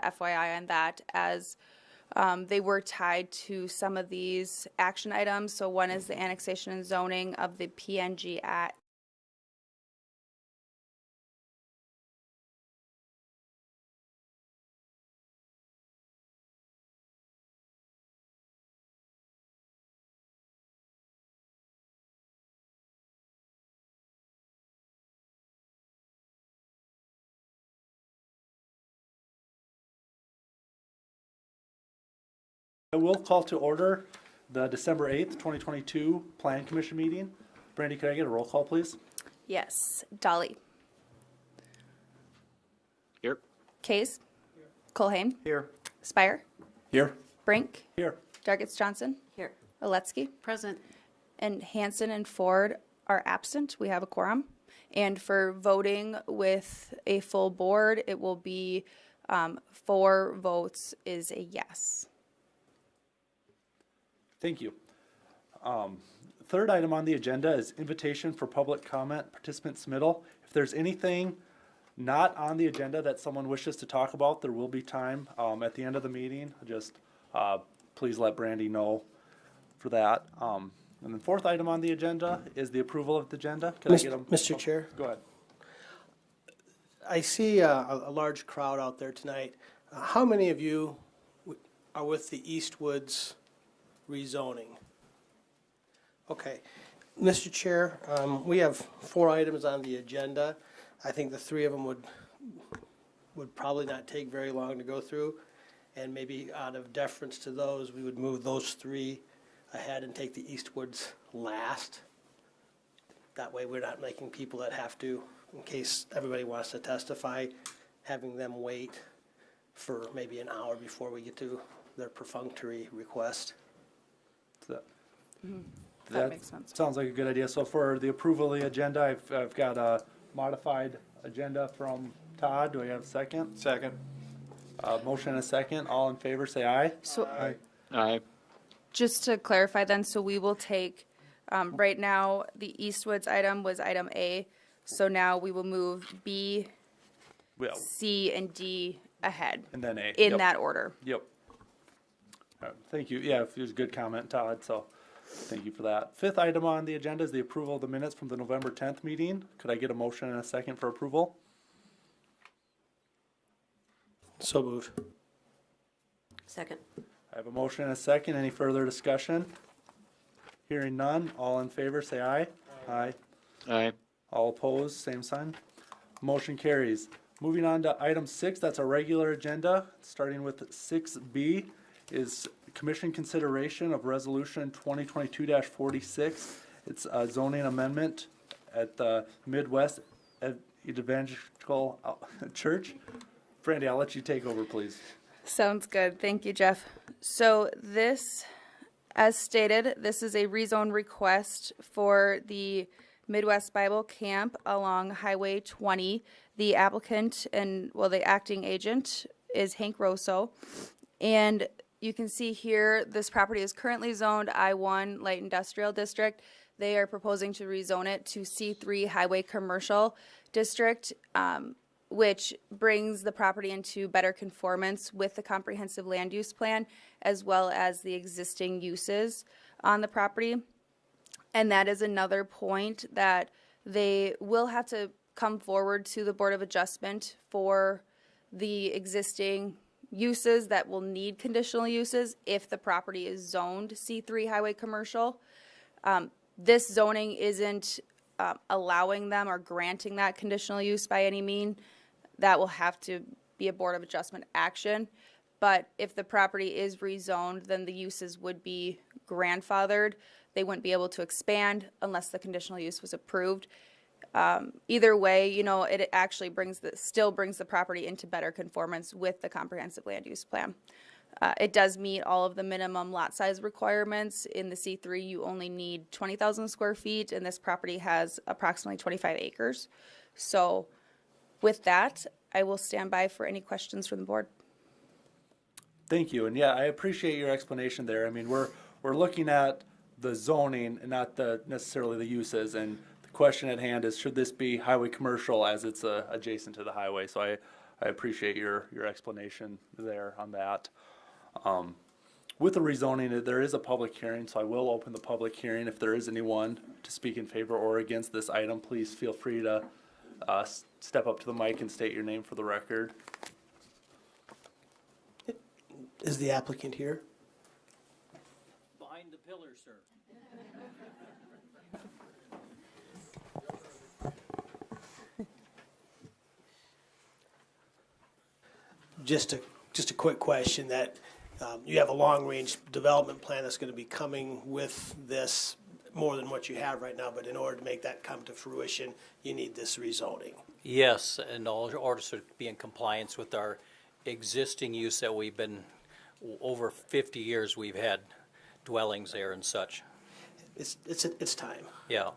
FYI on that, as they were tied to some of these action items. So one is the annexation and zoning of the PNG Act. I will call to order the December 8th, 2022 Plan Commission meeting. Brandy, could I get a roll call, please? Yes. Dolly. Here. Case. Colhane. Here. Spire. Here. Brink. Here. Dargits Johnson. Here. Oletsky. Present. And Hanson and Ford are absent. We have a quorum. And for voting with a full board, it will be 4 votes is a yes. Thank you. Third item on the agenda is invitation for public comment, participant submittal. If there's anything not on the agenda that someone wishes to talk about, there will be time at the end of the meeting. Just please let Brandy know for that. And the fourth item on the agenda is the approval of the agenda. Can I get them? Mr. Chair, Go ahead. I see a large crowd out there tonight. How many of you are with the Eastwoods rezoning? Okay. Mr. Chair, we have 4 items on the agenda. I think the 3 of them would probably not take very long to go through. And maybe out of deference to those, we would move those 3 ahead and take the Eastwoods last. That way we're not making people that have to, in case everybody wants to testify, having them wait for maybe an hour before we get to their perfunctory request. That makes sense. Sounds like a good idea. So for the approval of the agenda, I've got a modified agenda from Todd. Do I have a second? Second. Motion and a second. All in favor, say aye. So Aye. just to clarify then, so we will take, right now, the Eastwoods item was item A. So now we will move B, Well, C, and D ahead and then A. in Yep. that order. Yep. Thank you. Yeah, it was a good comment, Todd, so thank you for that. Fifth item on the agenda is the approval of the minutes from the November 10th meeting. Could I get a motion and a second for approval? So moved. Second. I have a motion and a second. Any further discussion? Hearing none. All in favor, say aye. Aye. Aye. All opposed, same sign. Motion carries. Moving on to item 6, that's a regular agenda. Starting with 6B is commission consideration of resolution 2022-46. It's a zoning amendment at the Midwest Evangelical Church. Brandy, I'll let you take over, please. Sounds good. Thank you, Jeff. So this, as stated, this is a rezone request for the Midwest Bible Camp along Highway 20. The applicant and, well, the acting agent is Hank Rosso. And you can see here, this property is currently zoned I-1 Light Industrial District. They are proposing to rezone it to C3 Highway Commercial District, which brings the property into better conformance with the comprehensive land use plan, as well as the existing uses on the property. And that is another point that they will have to come forward to the Board of Adjustment for the existing uses that will need conditional uses if the property is zoned C3 Highway Commercial. This zoning isn't allowing them or granting that conditional use by any means. That will have to be a Board of Adjustment action. But if the property is rezoned, then the uses would be grandfathered. They wouldn't be able to expand unless the conditional use was approved. Either way, you know, it actually still brings the property into better conformance with the comprehensive land use plan. It does meet all of the minimum lot size requirements. In the C3, you only need 20,000 square feet, and this property has approximately 25 acres. So with that, I will stand by for any questions from the board. Thank you. And yeah, I appreciate your explanation there. I mean, we're looking at the zoning and not necessarily the uses. And the question at hand is, should this be highway commercial as it's adjacent to the highway? So I I appreciate your explanation there on that. With the rezoning, there is a public hearing, so I will open the public hearing. If there is anyone to speak in favor or against this item, please feel free to step up to the mic and state your name for the record. Is the applicant here? Behind the pillar, sir. Just a quick question that you have a long-range development plan that's going to be coming with this more than what you have right now, but in order to make that come to fruition, you need this rezoning. Yes, in order to be in compliance with our existing use that we've been, over 50 years we've had dwellings there and such. It's time. Yeah.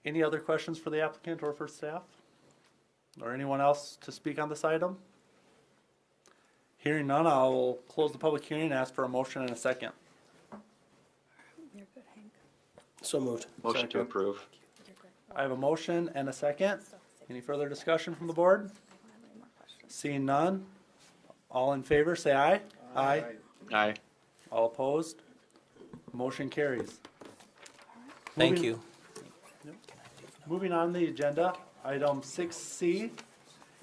Any other questions for the applicant or for staff? Or anyone else to speak on this item? Hearing none, I'll close the public hearing and ask for a motion and a second. You're good, Hank. So moved. Motion to approve. I have a motion and a second. Any further discussion from the board? Seeing none, all in favor, say aye. Aye. Aye. All opposed? Motion carries. Thank Moving- you. Moving on the agenda, item 6C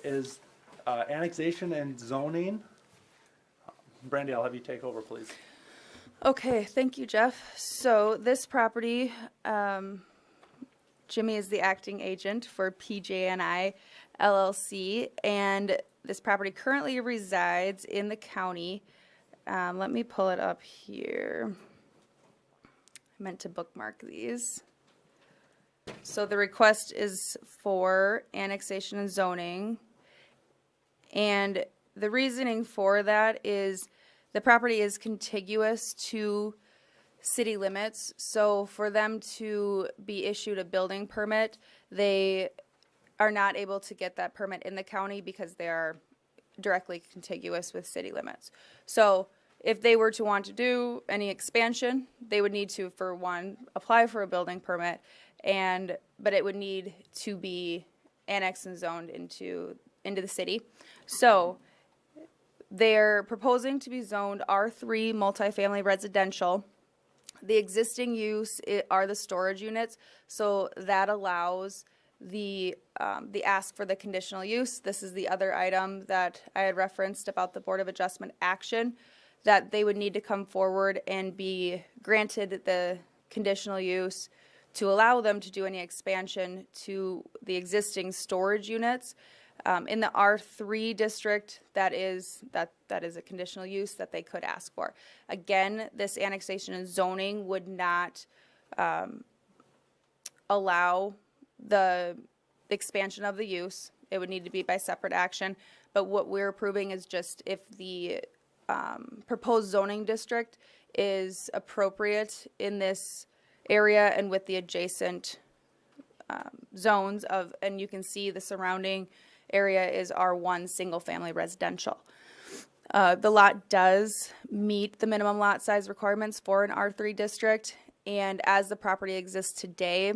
is annexation and zoning. Brandy, I'll have you take over, please. Okay, thank you, Jeff. So this property, Jimmy is the acting agent for PJNI LLC, and this property currently resides in the county. Let me pull it up here. I meant to bookmark these. So the request is for annexation and zoning. And the reasoning for that is the property is contiguous to city limits. So for them to be issued a building permit, they are not able to get that permit in the county because they are directly contiguous with city limits. So if they were to want to do any expansion, they would need to, for one, apply for a building permit, but it would need to be annexed and zoned into the city. So they're proposing to be zoned R3 multifamily residential. The existing use are the storage units, so that allows the ask for the conditional use. This is the other item that I had referenced about the Board of Adjustment action, that they would need to come forward and be granted the conditional use to allow them to do any expansion to the existing storage units. In the R3 district, that is a conditional use that they could ask for. Again, this annexation and zoning would not allow the expansion of the use. It would need to be by separate action. But what we're approving is just if the proposed zoning district is appropriate in this area and with the adjacent zones of, and you can see the surrounding area is R1 single family residential. The lot does meet the minimum lot size requirements for an R3 district, and as the property exists today,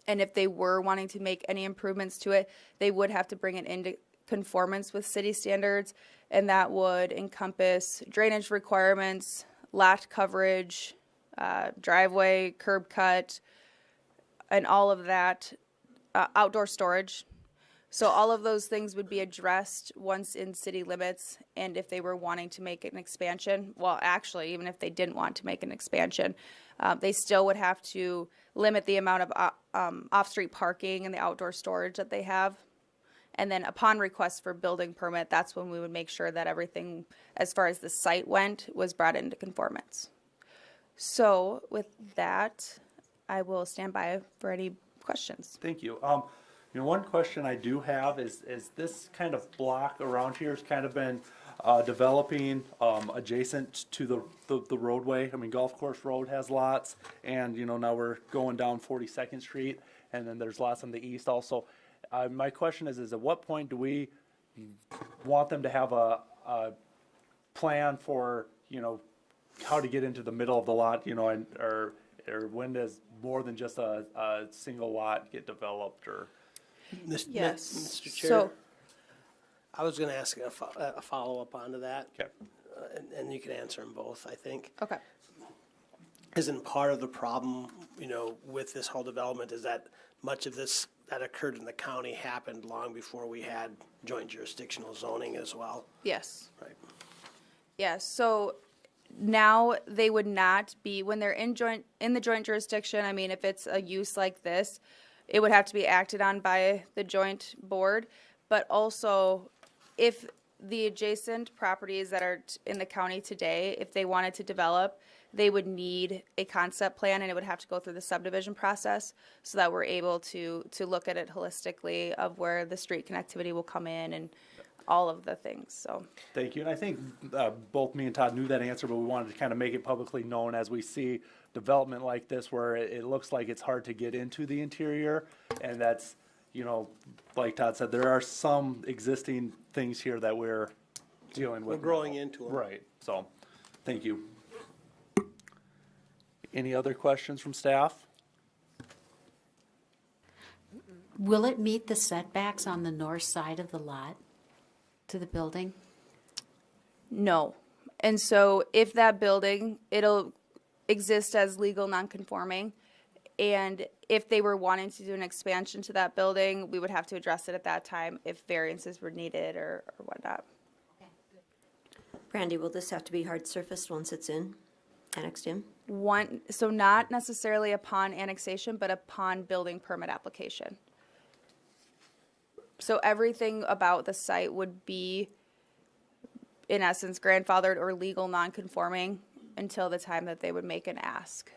and if they were wanting to make any improvements to it, they would have to bring it into conformance with city standards, and that would encompass drainage requirements, lot coverage, driveway, curb cut, and all of that, outdoor storage. So all of those things would be addressed once in city limits, and if they were wanting to make an expansion, well, actually, even if they didn't want to make an expansion, they still would have to limit the amount of off-street parking and the outdoor storage that they have. And then upon request for building permit, that's when we would make sure that everything, as far as the site went, was brought into conformance. So with that, I will stand by for any questions. Thank you. One question I do have is this kind of block around here has kind of been developing adjacent to the roadway. I mean, Golf Course Road has lots, and now we're going down 42nd Street, and then there's lots on the east also. My question is at what point do we want them to have a plan for how to get into the middle of the lot, or Or when does more than just a single lot get developed, or? Yes. Mr. Chair, So, I was going to ask a follow-up onto that, Okay. and you can answer them both, I think. okay. Isn't part of the problem, with this whole development is that much of this that occurred in the county happened long before we had joint jurisdictional zoning as well? Yes. Right. Yeah, so now they would not be, when they're in the joint jurisdiction, I mean, if it's a use like this, it would have to be acted on by the joint board. But also, if the adjacent properties that are in the county today, if they wanted to develop, they would need a concept plan, and it would have to go through the subdivision process so that we're able to look at it holistically of where the street connectivity will come in and all of the things, so. Thank you, and I think both me and Todd knew that answer, but we wanted to kind of make it publicly known as we see development like this where it looks like it's hard to get into the interior, and that's, like Todd said, there are some existing things here that we're dealing with. We're growing into them. Right, so, thank you. Any other questions from staff? Will it meet the setbacks on the north side of the lot to the building? No. And so if that building, it'll exist as legal nonconforming. And if they were wanting to do an expansion to that building, we would have to address it at that time if variances were needed or whatnot. Brandy, will this have to be hard surfaced once it's annexed in? So not necessarily upon annexation, but upon building permit application. So everything about the site would be, in essence, grandfathered or legal nonconforming until the time that they would make an ask.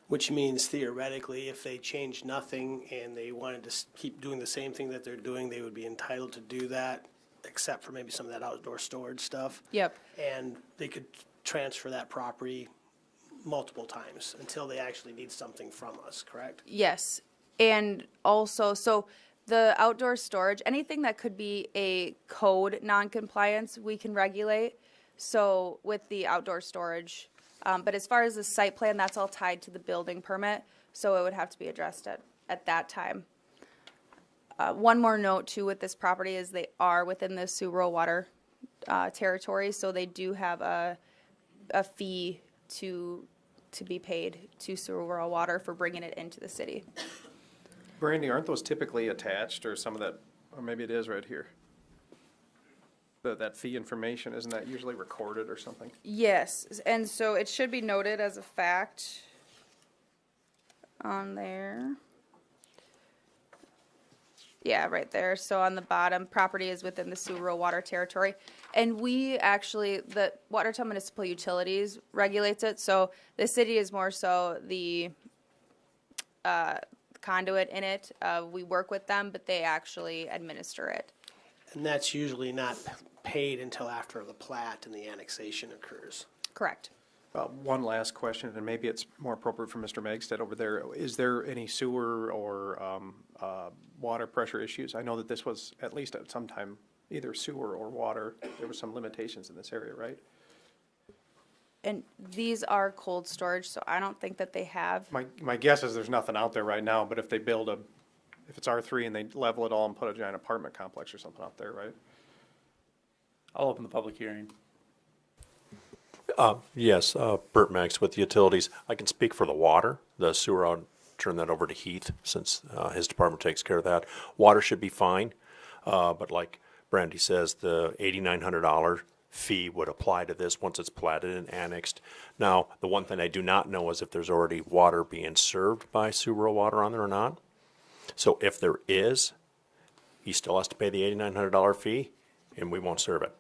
Which means theoretically, if they changed nothing and they wanted to keep doing the same thing that they're doing, they would be entitled to do that, except for maybe some of that outdoor storage stuff. Yep. And they could transfer that property multiple times until they actually need something from us, correct? Yes. And also, so the outdoor storage, anything that could be a code noncompliance, we can regulate. So with the outdoor storage, but as far as the site plan, that's all tied to the building permit. So it would have to be addressed at that time. One more note too with this property is they are within the Sioux Rural Water territory. So they do have a fee to be paid to Sioux Rural Water for bringing it into the city. Brandy, aren't those typically attached, or some of that, or maybe it is right here? That fee information, isn't that usually recorded or something? Yes, and so it should be noted as a fact on there. Yeah, right there. So on the bottom, property is within the Sioux Rural Water Territory. And we actually, the Watertown Municipal Utilities regulates it. So the city is more so the conduit in it. We work with them, but they actually administer it. And that's usually not paid until after the plat and the annexation occurs. Correct. One last question, and maybe it's more appropriate for Mr. Megstead over there. Is there any sewer or water pressure issues? I know that this was, at least at some time, either sewer or water. There were some limitations in this area, right? And these are cold storage, so I don't think that they have. My guess is there's nothing out there right now, but if they build if it's R3 and they level it all and put a giant apartment complex or something out there, right? I'll open the public hearing. Yes, Bert Max with Utilities. I can speak for the water. The sewer, I'll turn that over to Heath since his department takes care of that. Water should be fine, but like Brandy says, the $8,900 fee would apply to this once it's platted and annexed. Now, the one thing I do not know is if there's already water being served by Sioux Rural Water on there or not. So if there is, he still has to pay the $8,900 fee, and we won't serve it.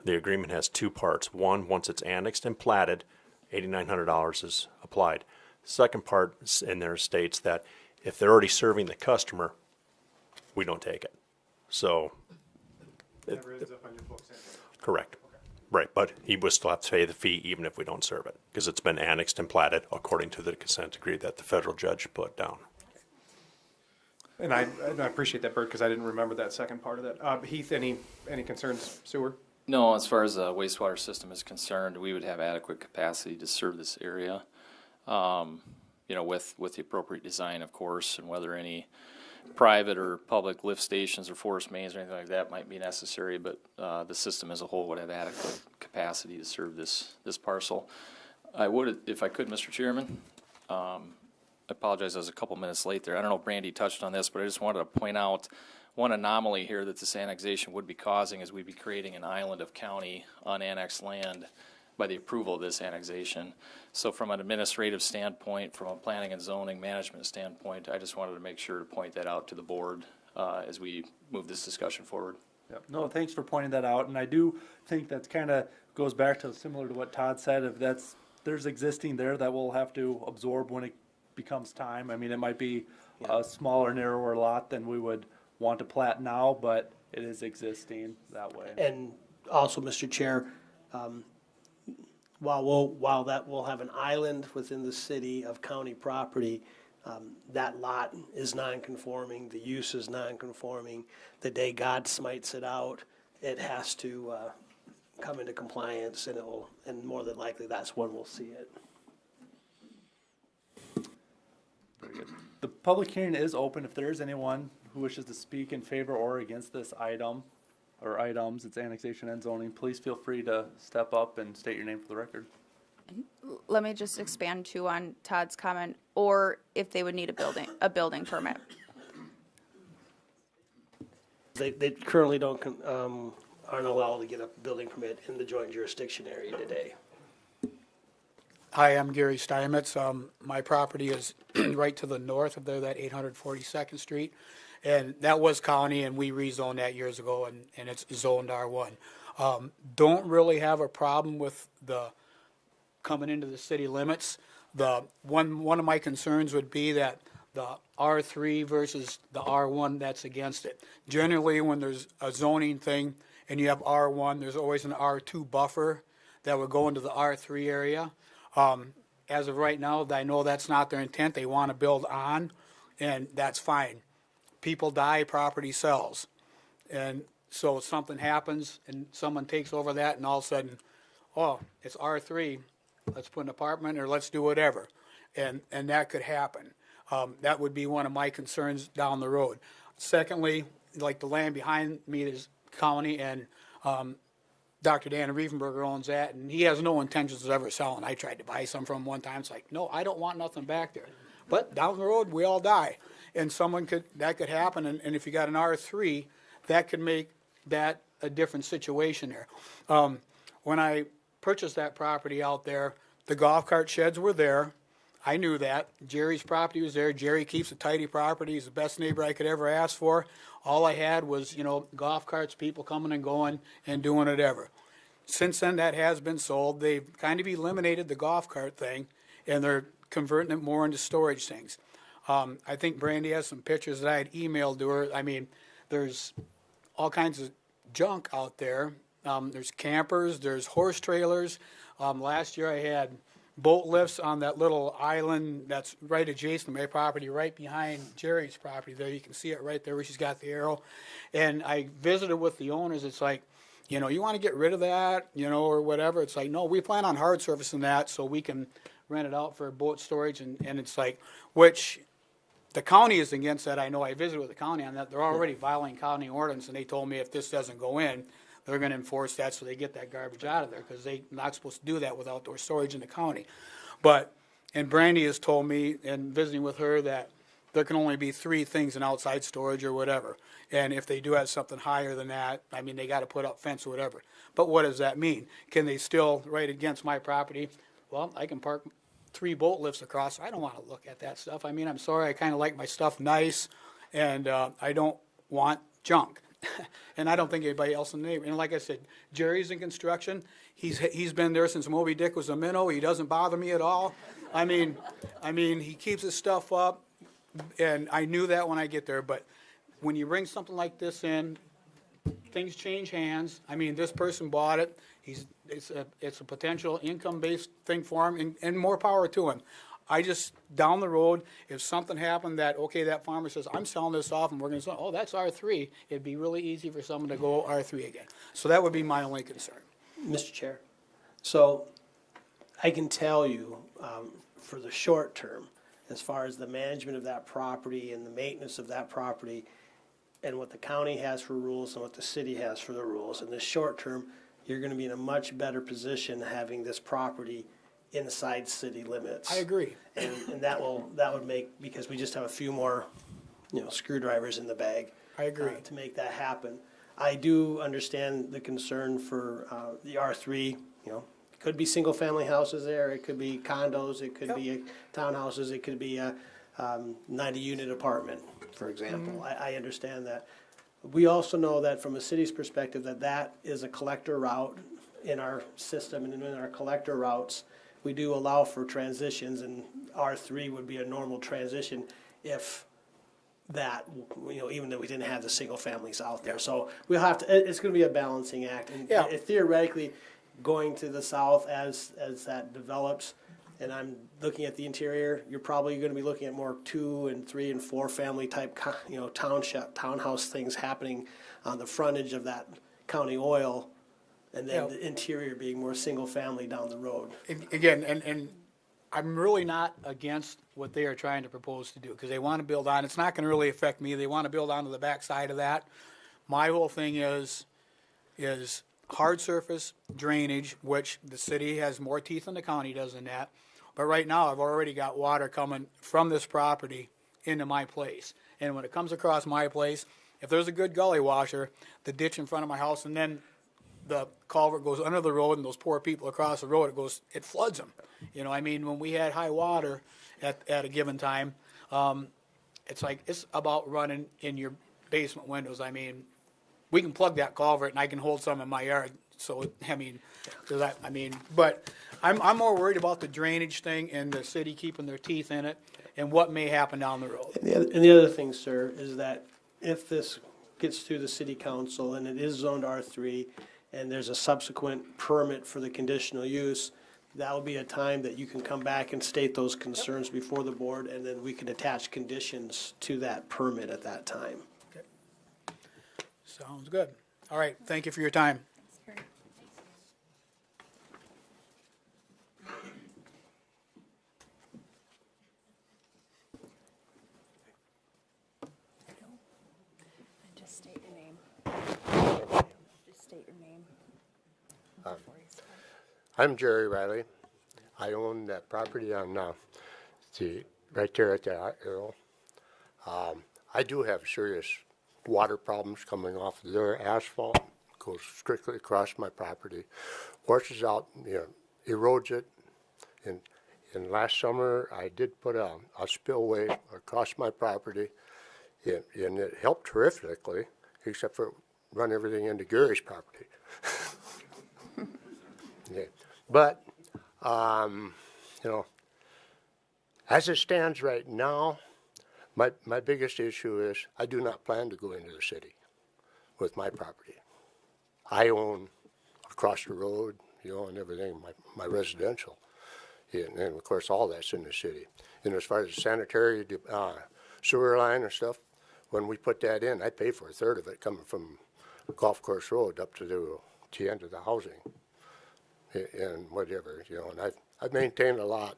The agreement has two parts. One, once it's annexed and platted, $8,900 is applied. Second part in there states that if they're already serving the customer, we don't take it. So, Never ends up on your books anyway. correct. Right, but he would still have to pay the fee even if we don't serve it, because it's been annexed and platted according to the consent decree that the federal judge put down. And I appreciate that, Bert, because I didn't remember that second part of that. Heath, any concerns, sewer? No, as far as the wastewater system is concerned, we would have adequate capacity to serve this area. you know, with the appropriate design, of course, and whether any private or public lift stations or forest mains or anything like that might be necessary, but the system as a whole would have adequate capacity to serve this parcel. I would, if I could, Mr. Chairman, I apologize, I was a couple minutes late there. I don't know if Brandy touched on this, but I just wanted to point out one anomaly here that this annexation would be causing is we'd be creating an island of county unannexed land by the approval of this annexation. So from an administrative standpoint, from a planning and zoning management standpoint, I just wanted to make sure to point that out to the board as we move this discussion forward. Yep. No, thanks for pointing that out, and I do think that's kind of goes back to similar to what Todd said. If there's existing there that we'll have to absorb when it becomes time. I mean, it might be a smaller, narrower lot than we would want to plat now, but it is that way. And also, Mr. Chair, while that will have an island within the city of county property, that lot is non-conforming, the use is non-conforming. The day God smites it out, it has to come into compliance, and more than likely, that's when we'll see it. Very good. The public hearing is open. If there is anyone who wishes to speak in favor or against this item or items, it's annexation and zoning, please feel free to step up and state your name for the record. Let me just expand too on Todd's comment, or if they would need a building permit. They currently aren't allowed to get a building permit in the joint jurisdiction area today. Hi, I'm Gary Steinmetz. My property is right to the north of there, that 842nd Street. And that was county, and we rezoned that years ago, and it's zoned R1. Don't really have a problem with the coming into the city limits. The one of my concerns would be that the R3 versus the R1, that's against it. Generally, when there's a zoning thing and you have R1, there's always an R2 buffer that would go into the R3 area. As of right now, I know that's not their intent. They want to build on, and that's fine. People die, property sells. And so something happens and someone takes over that, and all of a sudden, oh, it's R3, let's put an apartment or let's do whatever. And that could happen. That would be one of my concerns down the road. Secondly, like the land behind me is county, and Dr. Dan Riefenberger owns that, and he has no intentions of ever selling. I tried to buy some from him one time. It's like, no, I don't want nothing back there. But down the road, we all die. And that could happen, and if you got an R3, that could make that a different situation there. When I purchased that property out there, the golf cart sheds were there. I knew that. Jerry's property was there. Jerry keeps a tidy property. He's the best neighbor I could ever ask for. All I had was, golf carts, people coming and going and doing whatever. Since then, that has been sold. They've kind of eliminated the golf cart thing, and they're converting it more into storage things. I think Brandy has some pictures that I had emailed to her. I mean, there's all kinds of junk out there. There's campers, there's horse trailers. Last year I had boat lifts on that little island that's right adjacent to my property, right behind Jerry's property there. You can see it right there where she's got the arrow. And I visited with the owners. It's like, you want to get rid of that, or whatever. It's like, no, we plan on hard surfacing that so we can rent it out for boat storage. And it's like, which the county is against that. I know I visited with the county on that. They're already violating county ordinance, and they told me if this doesn't go in, they're going to enforce that so they get that garbage out of there, because they're not supposed to do that with outdoor storage in the county. And Brandy has told me, in visiting with her, that there can only be 3 things in outside storage or whatever. And if they do have something higher than that, I mean, they got to put up fence or whatever. But what does that mean? Can they still, right against my property, well, I can park 3 boat lifts across. I don't want to look at that stuff. I mean, I'm sorry, I kind of like my stuff nice, and I don't want junk. And I don't think anybody else in the neighborhood. And like I said, Jerry's in construction. He's been there since Moby Dick was a minnow. He doesn't bother me at all. I mean, he keeps his stuff up, and I knew that when I get there. But when you bring something like this in, things change hands. I mean, this person bought it. It's a potential income-based thing for him, and more power to him. I just, down the road, if something happened that farmer says, I'm selling this off and we're going to sell, oh, that's R3, it'd be really easy for someone to go R3 again. So that would be my only concern. Mr. Chair, so I can tell you for the short term, as far as the management of that property and the maintenance of that property, and what the county has for rules and what the city has for the rules. In the short term, you're gonna be in a much better position having this property inside city limits. I agree. And that would make, because we just have a few more, screwdrivers in the bag. I agree. To make that happen. I do understand the concern for, the R3, it could be single-family houses there, it could be condos, it could be townhouses, it could be a, 90-unit apartment, for example. I understand that. We also know that from a city's perspective, that is a collector route in our system, and in our collector routes, we do allow for transitions, and R3 would be a normal transition if that, even though we didn't have the single families out there. So we'll have to, it's gonna be a balancing act, and theoretically, going to the south as that develops, and I'm looking at the interior, you're probably gonna be looking at more 2 and 3 and 4 family type, townhouse things happening on the frontage of that county oil, and then the interior being more single family down the road. Again, and I'm really not against what they are trying to propose to do, because they want to build on, it's not going to really affect me, they want to build onto the backside of that. My whole thing is hard surface drainage, which the city has more teeth than the county does in that. But right now, I've already got water coming from this property into my place. And when it comes across my place, if there's a good gully washer, the ditch in front of my house, and then the culvert goes under the road, and those poor people across the road, it floods them. When we had high water at a given time, it's about running in your basement windows. We can plug that culvert, and I can hold some in my yard. But I'm more worried about the drainage thing and the city keeping their teeth in it and what may happen down the road. And the other thing, sir, is that if this gets through the city council and it is zoned R3, and there's a subsequent permit for the conditional use, that'll be a time that you can come back and state those concerns before the board, and then we can attach conditions to that permit at that time. Okay. Sounds good. All right, thank you for your time. Just state your name. Just state your name. I'm Jerry Riley. I own that property on right there at the arrow. I do have serious water problems coming off of their asphalt. Goes strictly across my property, washes out, erodes it. And last summer, I did put a spillway across my property, and it helped terrifically, except for run everything into Gary's property. Yeah. But, as it stands right now, my biggest issue is I do not plan to go into the city with my property. I own across the road, and everything, my residential. And of course, all that's in the city. And as far as the sanitary sewer line and stuff, when we put that in, I pay for a third of it coming from Golf Course Road up to the end of the housing. And whatever, and I've maintained a lot,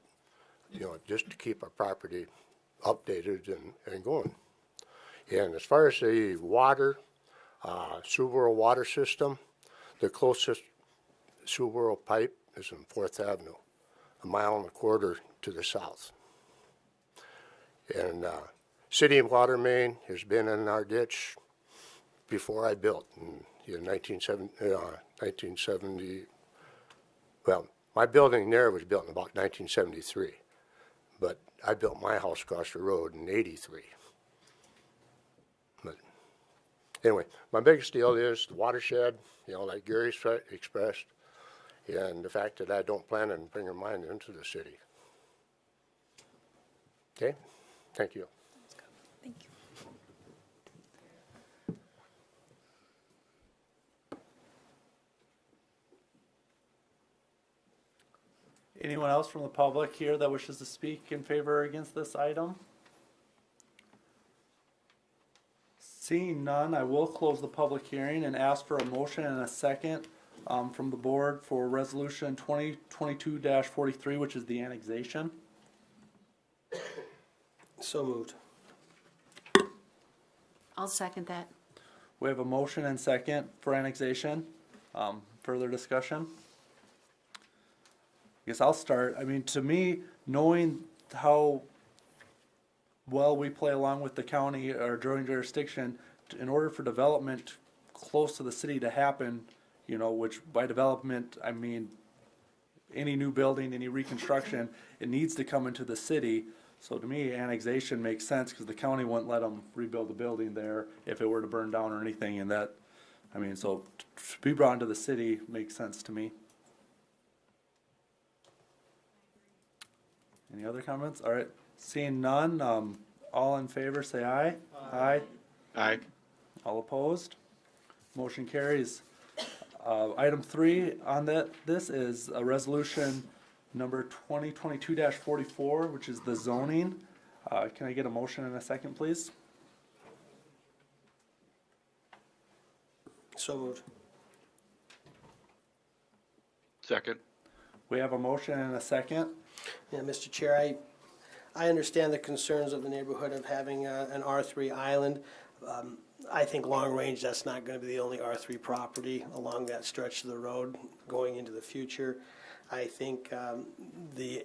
just to keep our property updated and going. And as far as the water, Sioux Borough water system, the closest Sioux Borough pipe is on 4th Avenue, 1.25 miles to the south. And city water main has been in our ditch before I built in 1970. Well, my building there was built in about 1973, but I built my house across the road in '83. But anyway, my biggest deal is the watershed, like Gary expressed, and the fact that I don't plan on bringing mine into the city. Okay, thank you. Thank you. Anyone else from the public here that wishes to speak in favor or against this item? Seeing none, I will close the public hearing and ask for a motion and a second from the board for resolution 2022-43, which is the annexation. So moved. I'll second that. We have a motion and second for annexation. Further discussion? I guess I'll start. I mean, to me, knowing how well we play along with the county or during jurisdiction, in order for development close to the city to happen, you know, which by development, I mean any new building, any reconstruction, it needs to come into the city. So to me, annexation makes sense because the county wouldn't let them rebuild the building there if it were to burn down or anything. And that, I mean, so to be brought into the city makes sense to me. Any other comments? All right, seeing none, all in favor say aye. Aye. Aye. All opposed? Motion carries. Item 3 on this is a resolution number 2022-44, which is the zoning. Can I get a motion in a second, please? So moved. Second. We have a motion and a second. Yeah, Mr. Chair, I understand the concerns of the neighborhood of having an R3 island. I think long range, that's not going to be the only R3 property along that stretch of the road going into the future. I think the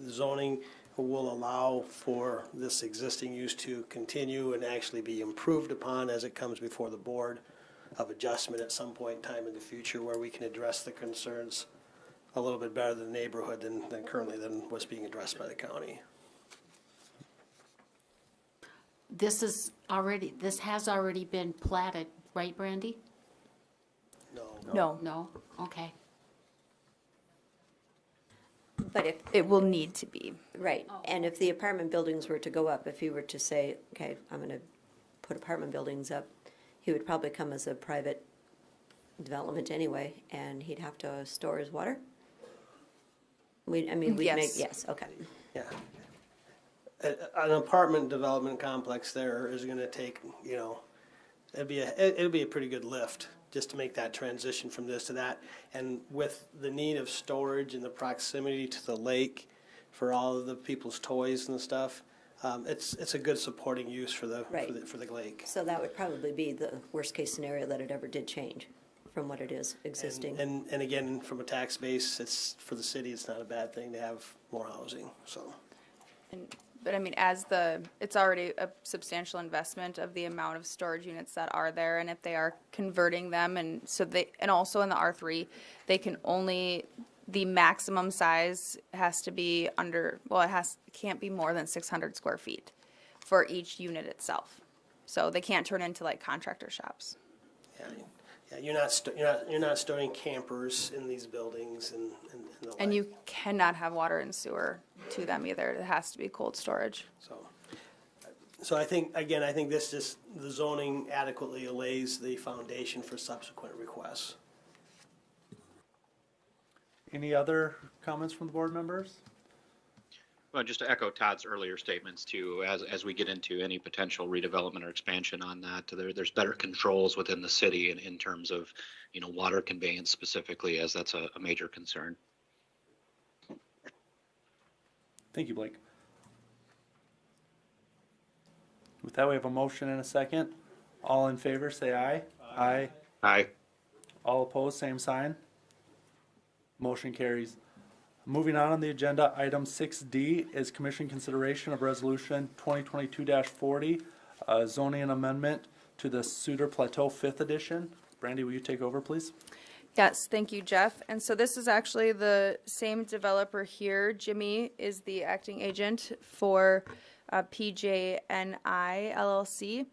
zoning will allow for this existing use to continue and actually be improved upon as it comes before the Board of Adjustment at some point in time in the future, where we can address the concerns a little bit better than the neighborhood than currently than what's being addressed by the county. This has already been platted, right, Brandy? No, No? Okay. But if, it will need to be. right, and if the apartment buildings were to go up, if you were to say, okay, I'm gonna put apartment buildings up, he would probably come as a private development anyway, and he'd have to store his water? We'd make, Yes. yes, okay. Yeah. An apartment development complex there is gonna take, you know, it'll be a pretty good lift just to make that transition from this to that. And with the need of storage and the proximity to the lake for all of the people's toys and stuff, it's a good supporting use for the, Right. for the lake. So that would probably be the worst-case scenario that it ever did change from what it is existing. And again, from a tax base, it's, for the city, it's not a bad thing to have more housing, so. But I mean, it's already a substantial investment of the amount of storage units that are there, and if they are converting them, and also in the R3, they can only, the maximum size has to be can't be more than 600 square feet for each unit itself. So they can't turn into like contractor shops. Yeah, you're not storing campers in these buildings and the like. And you cannot have water and sewer to them either. It has to be cold storage. So I think the zoning adequately lays the foundation for subsequent requests. Any other comments from the board members? Well, just to echo Todd's earlier statements too, as we get into any potential redevelopment or expansion on that, there's better controls within the city in terms of, you know, water conveyance specifically, as that's a major concern. Thank you, Blake. With that, we have a motion and a second. All in favor, say aye. Aye. Aye. All opposed, same sign. Motion carries. Moving on the agenda, item 6D is commission consideration of resolution 2022-40, zoning amendment to the Cedar Plateau 5th edition. Brandy, will you take over, please? Yes, thank you, Jeff. And so this is actually the same developer here. Jimmy is the acting agent for PJNI LLC,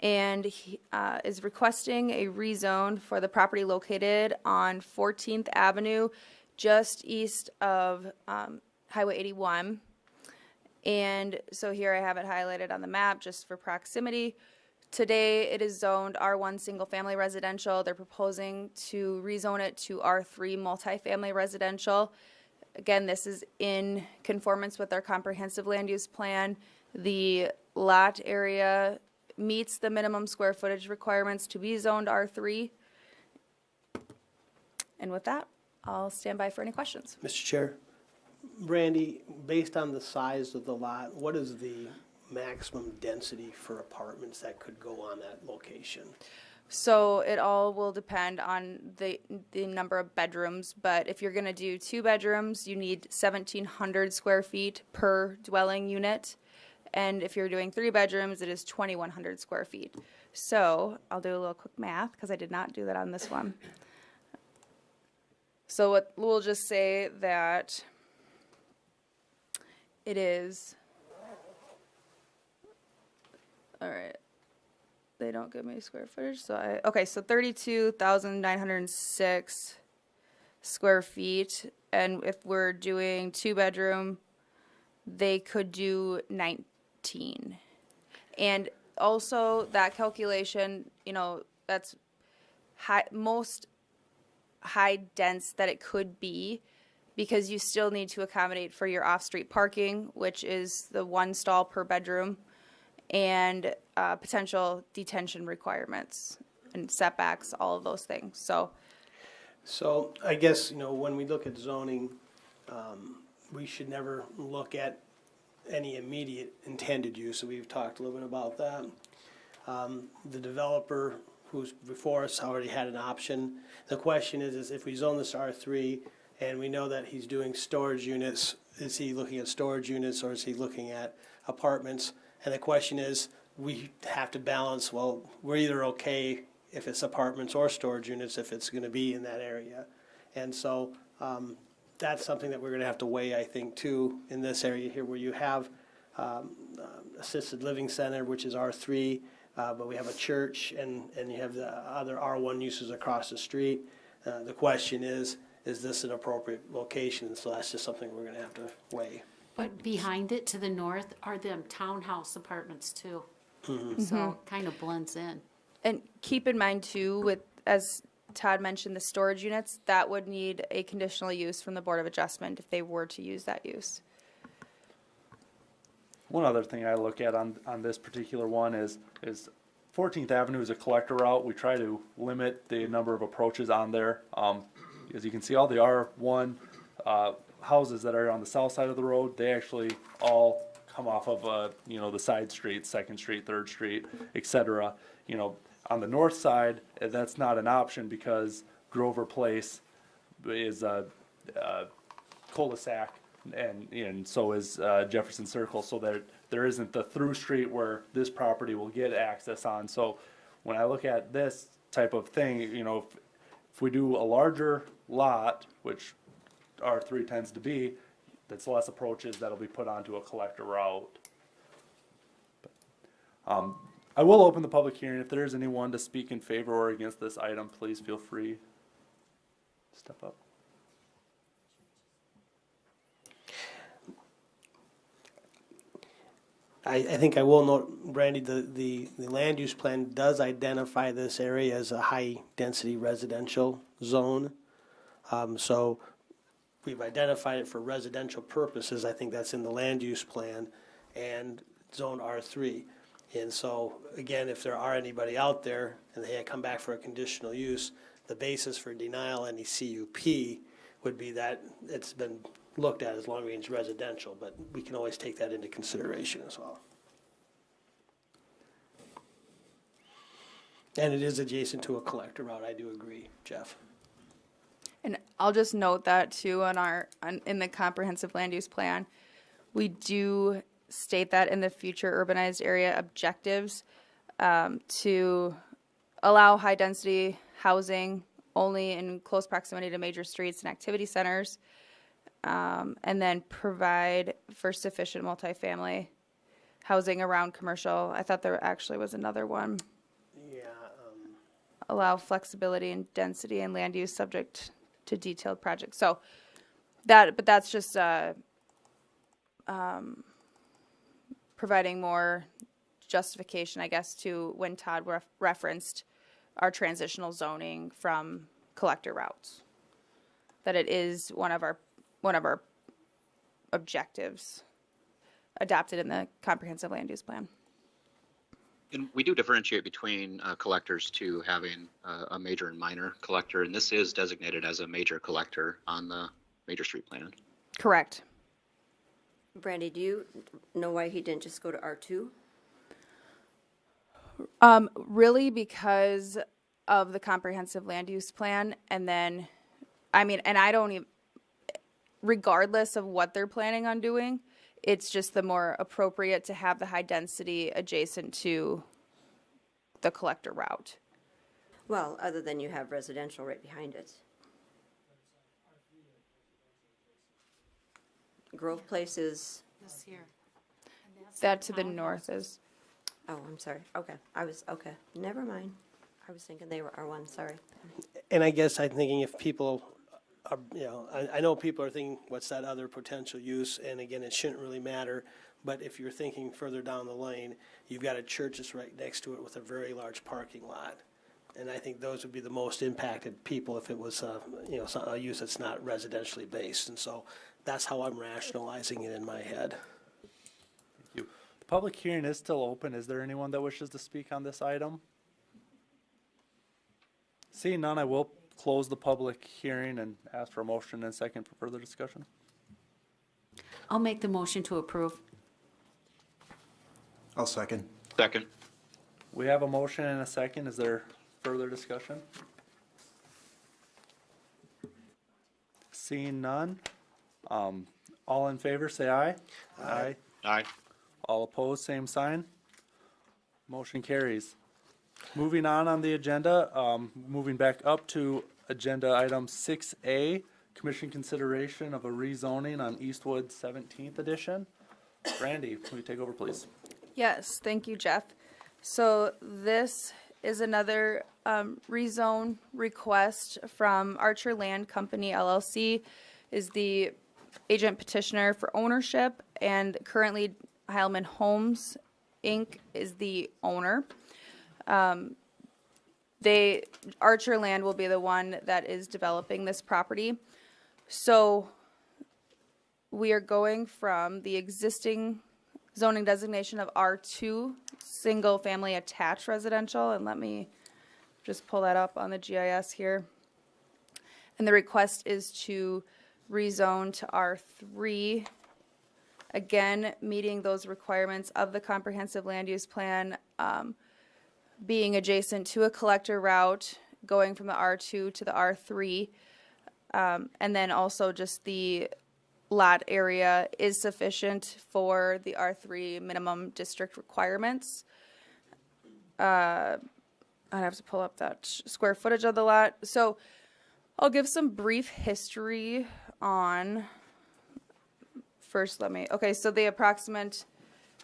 and he is requesting a rezone for the property located on 14th Avenue, just east of Highway 81. And so here I have it highlighted on the map just for proximity. Today it is zoned R1 single family residential. They're proposing to rezone it to R3 multifamily residential. Again, this is in conformance with our comprehensive land use plan. The lot area meets the minimum square footage requirements to be zoned R3. And with that, I'll stand by for any questions. Mr. Chair, Brandy, based on the size of the lot, what is the maximum density for apartments that could go on that location? So it all will depend on the number of bedrooms, but if you're gonna do 2 bedrooms, you need 1,700 square feet per dwelling unit. And if you're doing 3 bedrooms, it is 2,100 square feet. So I'll do a little quick math, because I did not do that on this one. So what, we'll just say that it is, all right. They don't give me square footage, so okay, so 32,906 square feet, and if we're doing 2 bedroom, they could do 19. And also that calculation, you know, that's most high dense that it could be, because you still need to accommodate for your off-street parking, which is the 1 stall per bedroom, and potential detention requirements and setbacks, all of those things. So I guess, you know, when we look at zoning, we should never look at any immediate intended use. So we've talked a little bit about that. The developer who's before us already had an option. The question is if we zone this R3 and we know that he's doing storage units, is he looking at storage units or is he looking at apartments? And the question is, we have to balance, well, we're either okay if it's apartments or storage units if it's going to be in that area. And so that's something that we're going to have to weigh, I think, too, in this area here where you have assisted living center, which is R3, but we have a church and you have the other R1 uses across the street. The question is this an appropriate location? So that's just something we're going to have to weigh. But behind it to the north are them townhouse apartments too. Mm-hmm. So it kind of blends in. And keep in mind too, with, as Todd mentioned, the storage units, that would need a conditional use from the Board of Adjustment if they were to use that use. One other thing I look at on this particular one is 14th Avenue is a collector route. We try to limit the number of approaches on there. As you can see, all the R1 houses that are on the south side of the road, they actually all come off of you know, the side streets, 2nd Street, 3rd Street, etc. You know, on the north side, that's not an option because Grover Place is a cul-de-sac, and so is Jefferson Circle, so there isn't the through street where this property will get access on. So when I look at this type of thing, you know, if we do a larger lot, which R3 tends to be, that's less approaches that'll be put onto a collector route. I will open the public hearing. If there is anyone to speak in favor or against this item, please feel free to step up. I think I will note, Randy, the land use plan does identify this area as a high-density residential zone. So we've identified it for residential purposes. I think that's in the land use plan and zone R3. And so, again, if there are anybody out there and they come back for a conditional use, the basis for denial any CUP would be that it's been looked at as long-range residential, but we can always take that into consideration as well. And it is adjacent to a collector route, I do agree, Jeff. And I'll just note that too in the comprehensive land use plan, we do state that in the future urbanized area objectives to allow high density housing only in close proximity to major streets and activity centers, and then provide for sufficient multifamily housing around commercial. I thought there actually was another one. Yeah. Allow flexibility and density and land use subject to detailed projects. So but that's just providing more justification, I guess, to when Todd referenced our transitional zoning from collector routes, that it is one of our objectives adopted in the comprehensive land use plan. And we do differentiate between collectors to having a major and minor collector, and this is designated as a major collector on the major street plan. Correct. Brandy, do you know why he didn't just go to R2? Really because of the comprehensive land use plan, and then, I mean, and I don't even, regardless of what they're planning on doing, it's just the more appropriate to have the high density adjacent to the collector route. Well, other than you have residential right behind it. Grove Place is, This here. That to the north is, oh, I'm sorry. Okay, okay. Never mind. I was thinking they were R1, sorry. And I guess I'm thinking if people are, I know people are thinking, what's that other potential use? And again, it shouldn't really matter. But if you're thinking further down the lane, you've got a church that's right next to it with a very large parking lot. And I think those would be the most impacted people if it was, a use that's not residentially based. And so that's how I'm rationalizing it in my head. Thank you. The public hearing is still open. Is there anyone that wishes to speak on this item? Seeing none, I will close the public hearing and ask for a motion and a second for further discussion. I'll make the motion to approve. I'll second. Second. We have a motion and a second. Is there further discussion? Seeing none, all in favor say aye. Aye. Aye. All opposed, same sign. Motion carries. Moving on the agenda, moving back up to agenda item 6A, commission consideration of a rezoning on Eastwood 17th edition. Brandy, will you take over, please? yes, thank you, Jeff. So this is another rezone request from Archer Land Company LLC, is the agent petitioner for ownership, and currently Heilman Homes Inc. is the owner. Archer Land will be the one that is developing this property. So we are going from the existing zoning designation of R2, single family attached residential, and let me just pull that up on the GIS here. And the request is to rezone to R3, again, meeting those requirements of the comprehensive land use plan, being adjacent to a collector route, going from the R2 to the R3, and then also just the lot area is sufficient for the R3 minimum district requirements. I'd have to pull up that square footage of the lot. So I'll give some brief history on, first okay, so the approximate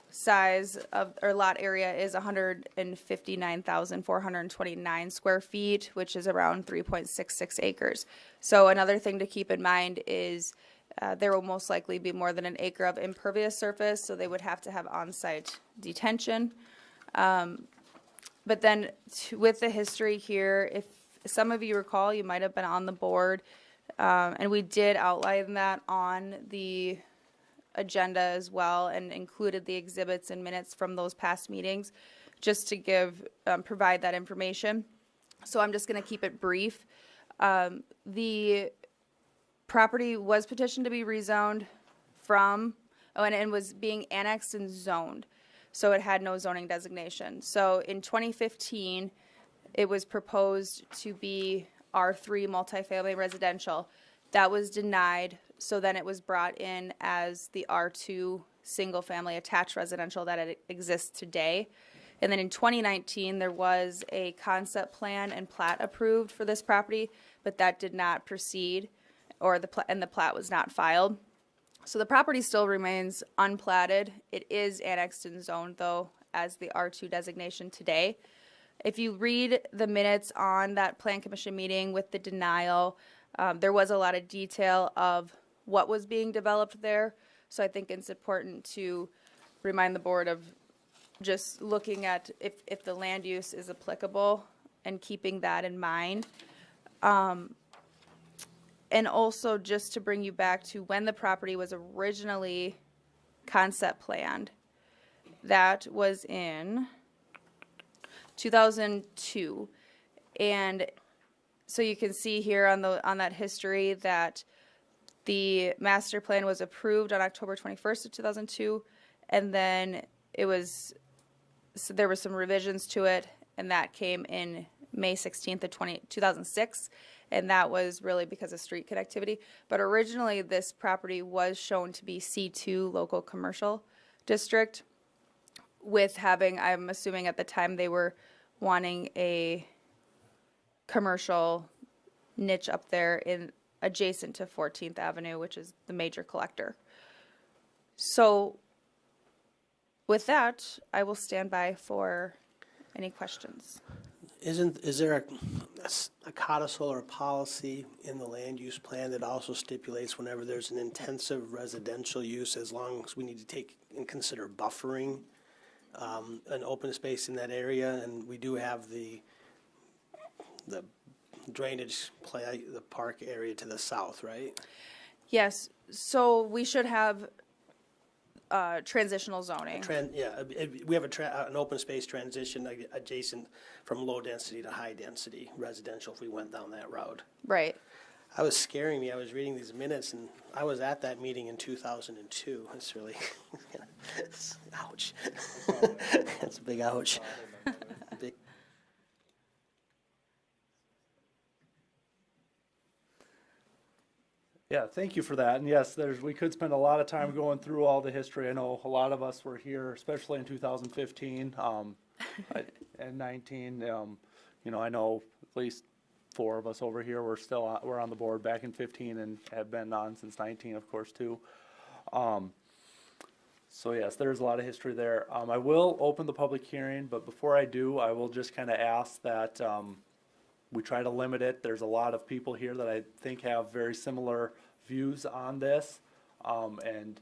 size of, or lot area is 159,429 square feet, which is around 3.66 acres. So another thing to keep in mind is there will most likely be more than an acre of impervious surface, so they would have to have on-site detention. But then with the history here, if some of you recall, you might have been on the board, and we did outline that on the agenda as well and included the exhibits and minutes from those past meetings just to provide that information. So I'm just going to keep it brief. The property was petitioned to be rezoned from, and was being annexed and zoned. So it had no zoning designation. So in 2015, it was proposed to be R3 multifamily residential. That was denied, so then it was brought in as the R2 single family attached residential that it exists today. And then in 2019, there was a concept plan and plat approved for this property, but that did not proceed, or the plat was not filed. So the property still remains unplatted. It is annexed and zoned, though, as the R2 designation today. If you read the minutes on that Plan Commission meeting with the denial, there was a lot of detail of what was being developed there. So I think it's important to remind the board of just looking at if the land use is applicable and keeping that in mind. And also just to bring you back to when the property was originally concept planned, that was in 2002. And so you can see here on that history that The master plan was approved on October 21st of 2002, and then there was some revisions to it, and that came in May 16th of 2006, and that was really because of street connectivity. But originally, this property was shown to be C2 local commercial district, with having, I'm assuming at the time they were wanting a commercial niche up there in adjacent to 14th Avenue, which is the major collector. So with that, I will stand by for any questions. Is there a codicil or a policy in the land use plan that also stipulates whenever there's an intensive residential use, as long as we need to take and consider buffering an open space in that area? And we do have the drainage play, the park area to the south, right? Yes, so we should have transitional zoning. We have an open space transition adjacent from low density to high density residential if we went down that route. Right. I was scaring me. I was reading these minutes, and I was at that meeting in 2002. It's really, ouch. That's a big ouch. Big. Yeah, thank you for that. And yes, we could spend a lot of time going through all the history. I know a lot of us were here, especially in 2015 and 19. You know, I know at least 4 of us over here were on the board back in 15 and have been on since 19, of course, too. So yes, there's a lot of history there. I will open the public hearing, but before I do, I will just kind of ask that we try to limit it. There's a lot of people here that I think have very similar views on this. And,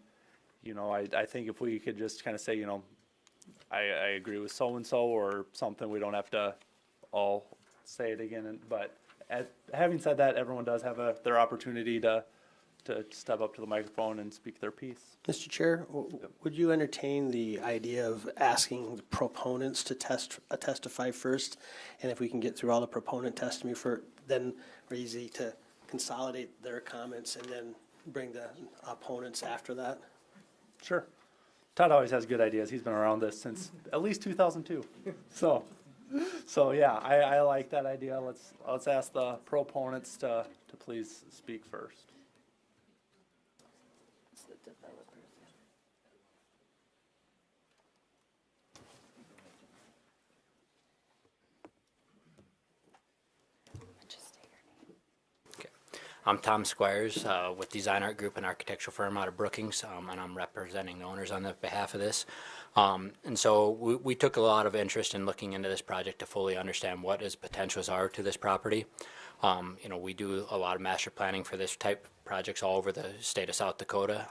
you know, I think if we could just kind of say, you know, I agree with so-and-so or something, we don't have to all say it again. But having said that, everyone does have their opportunity to step up to the microphone and speak their piece. Mr. Chair, would you entertain the idea of asking the proponents to testify first? And if we can get through all the proponent testimony then we're easy to consolidate their comments and then bring the opponents after that? Sure. Todd always has good ideas. He's been around this since at least 2002. So yeah, I like that idea. Let's ask the proponents to please speak first. I'm Tom Squires with Design Art Group, an architectural firm out of Brookings, and I'm representing the owners on the behalf of this. And so we took a lot of interest in looking into this project to fully understand what its potentials are to this property. You know, we do a lot of master planning for this type of projects all over the state of South Dakota.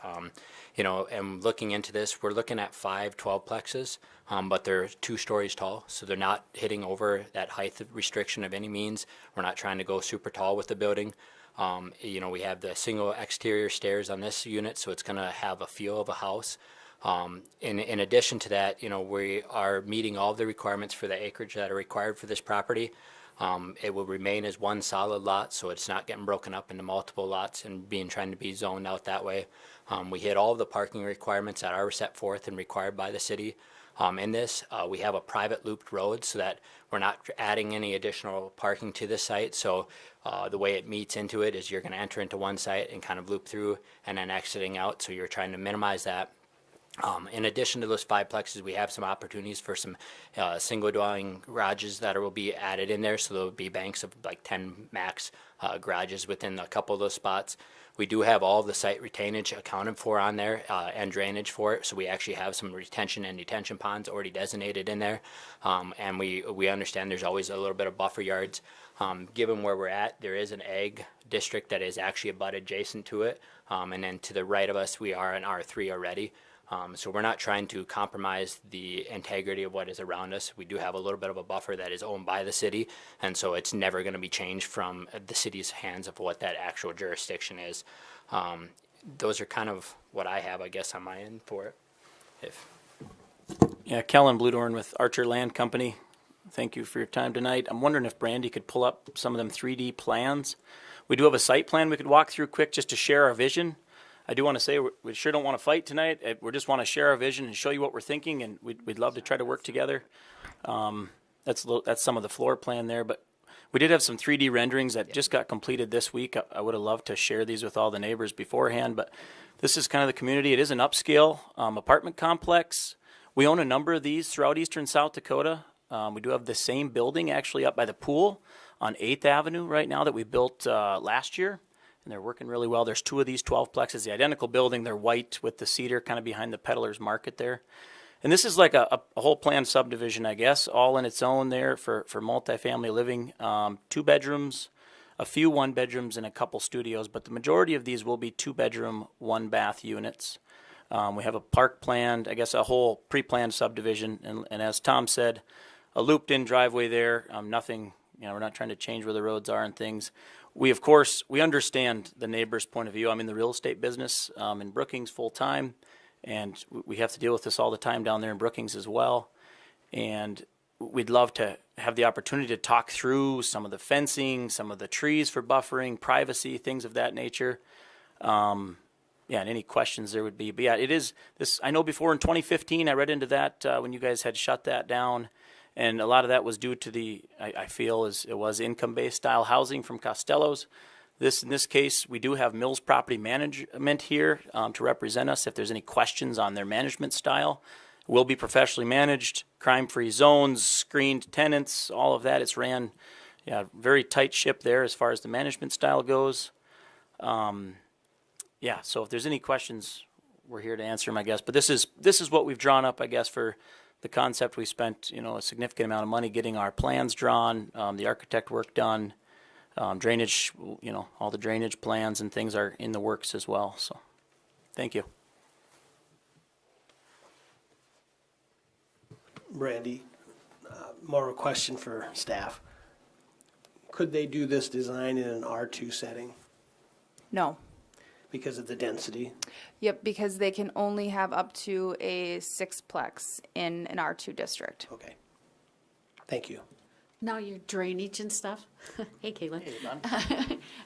You know, and looking into this, we're looking at 5 12-plexes, but they're 2 stories tall, so they're not hitting over that height restriction of any means. We're not trying to go super tall with the building. You know, we have the single exterior stairs on this unit, so it's going to have a feel of a house. In addition to that, you know, we are meeting all of the requirements for the acreage that are required for this property. It will remain as one solid lot, so it's not getting broken up into multiple lots and trying to be zoned out that way. We hit all of the parking requirements that are set forth and required by the city. In this, we have a private looped road so that we're not adding any additional parking to this site. So the way it meets into it is you're going to enter into one site and kind of loop through and then exiting out. So you're trying to minimize that. In addition to those 5 plexes, we have some opportunities for some single dwelling garages that will be added in there. So there will be banks of like 10 max garages within a couple of those spots. We do have all of the site retainage accounted for on there and drainage for it. So we actually have some retention and detention ponds already designated in there. And we understand there's always a little bit of buffer yards. Given where we're at, there is an ag district that is actually abutted adjacent to it. And then to the right of us, we are in R3 already. So we're not trying to compromise the integrity of what is around us. We do have a little bit of a buffer that is owned by the city, and so it's never going to be changed from the city's hands of what that actual jurisdiction is. Those are kind of what I have, I guess, on my end for it. Yeah, Kellen Bludorn with Archer Land Company. Thank you for your time tonight. I'm wondering if Brandy could pull up some of them 3D plans. We do have a site plan we could walk through quick just to share our vision. I do want to say we sure don't want to fight tonight. We just want to share our vision and show you what we're thinking, and we'd love to try to work together. That's some of the floor plan there, but we did have some 3D renderings that just got completed this week. I would have loved to share these with all the neighbors beforehand, but this is kind of the community. It is an upscale apartment complex. We own a number of these throughout eastern South Dakota. We do have the same building actually up by the pool on 8th Avenue right now that we built last year, and they're working really well. There's 2 of these 12-plexes, the identical building. They're white with the cedar kind of behind the Peddler's Market there. And this is like a whole planned subdivision, I guess, all in its own there for multifamily living. 2 bedrooms, a few 1-bedrooms, and a couple studios, but the majority of these will be 2-bedroom, 1-bath units. We have a park planned, I guess a whole pre-planned subdivision, and as Tom said, a looped-in driveway there. Nothing, we're not trying to change where the roads are and things. We understand the neighbor's point of view. I'm in the real estate business in Brookings full-time, and we have to deal with this all the time down there in Brookings as well. And we'd love to have the opportunity to talk through some of the fencing, some of the trees for buffering, privacy, things of that nature. And any questions there would be. But yeah, it is this. I know before in 2015, I read into that when you guys had shut that down, and a lot of that was due to I feel it was income-based style housing from Costello's. In this case, we do have Mills Property Management here to represent us if there's any questions on their management style. It will be professionally managed, crime-free zones, screened tenants, all of that. It's ran, very tight ship there as far as the management style goes. So if there's any questions, we're here to answer them, I guess. But this is what we've drawn up, I guess, for the concept. We spent, a significant amount of money getting our plans drawn, the architect work done. Drainage, all the drainage plans and things are in the works as well. So, thank you. Brandy, more of a question for staff. Could they do this design in an R2 setting No. because of the density? Yep, because they can only have up to a 6-plex in an R2 district. Okay. Thank you. Now your drainage and stuff, hey Caitlin. Hey, Lon.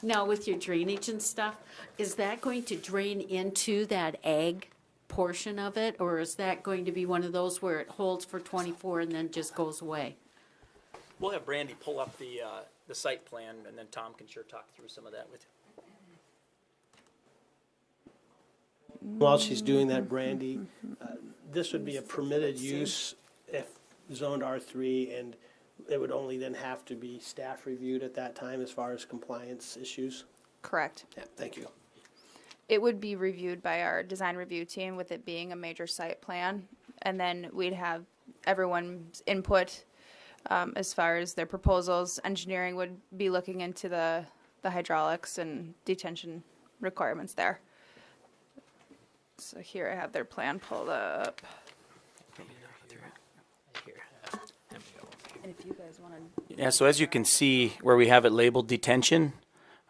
Now with your drainage and stuff, is that going to drain into that ag portion of it? Or is that going to be one of those where it holds for 24 and then just goes away? We'll have Brandy pull up the site plan, and then Tom can sure talk through some of that with you. While she's doing that, Brandy, this would be a permitted use if zoned R3, and it would only then have to be staff reviewed at that time as far as compliance issues? Correct. Yeah, thank you. It would be reviewed by our design review team with it being a major site plan, and then we'd have everyone's input as far as their proposals. Engineering would be looking into the hydraulics and detention requirements there. So here I have their plan pulled up. And if you guys want to... Yeah, so as you can see where we have it labeled detention,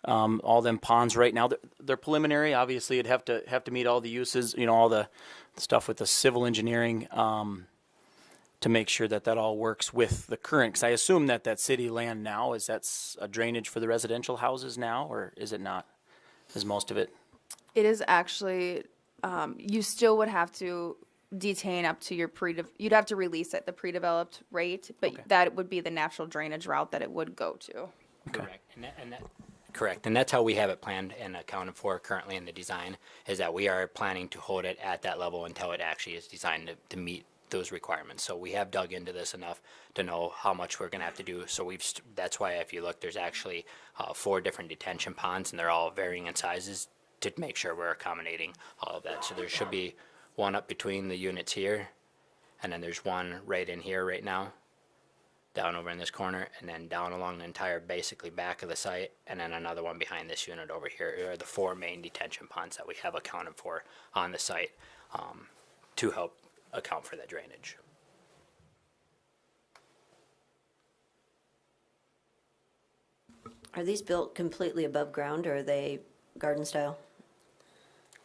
all them ponds right now, they're preliminary. Obviously, it'd have to meet all the uses, all the stuff with the civil engineering to make sure that all works with the current. Because I assume that city land now, that's a drainage for the residential houses now, or is it not? Is most of it? It is actually, you still would have to detain up to your you'd have to release at the pre-developed rate, but Okay. that would be the natural drainage route that it would go to. Correct. Correct. And that's how we have it planned and accounted for currently in the design, is that we are planning to hold it at that level until it actually is designed to meet those requirements. So we have dug into this enough to know how much we're going to have to do. So that's why if you look, there's actually 4 different detention ponds, and they're all varying in sizes to make sure we're accommodating all of that. So there should be one up between the units here, and then there's one right in here right now, down over in this corner, and then down along the entire basically back of the site, and then another one behind this unit over here. Are the 4 main detention ponds that we have accounted for on the site to help account for that drainage. Are these built completely above ground, or are they garden style?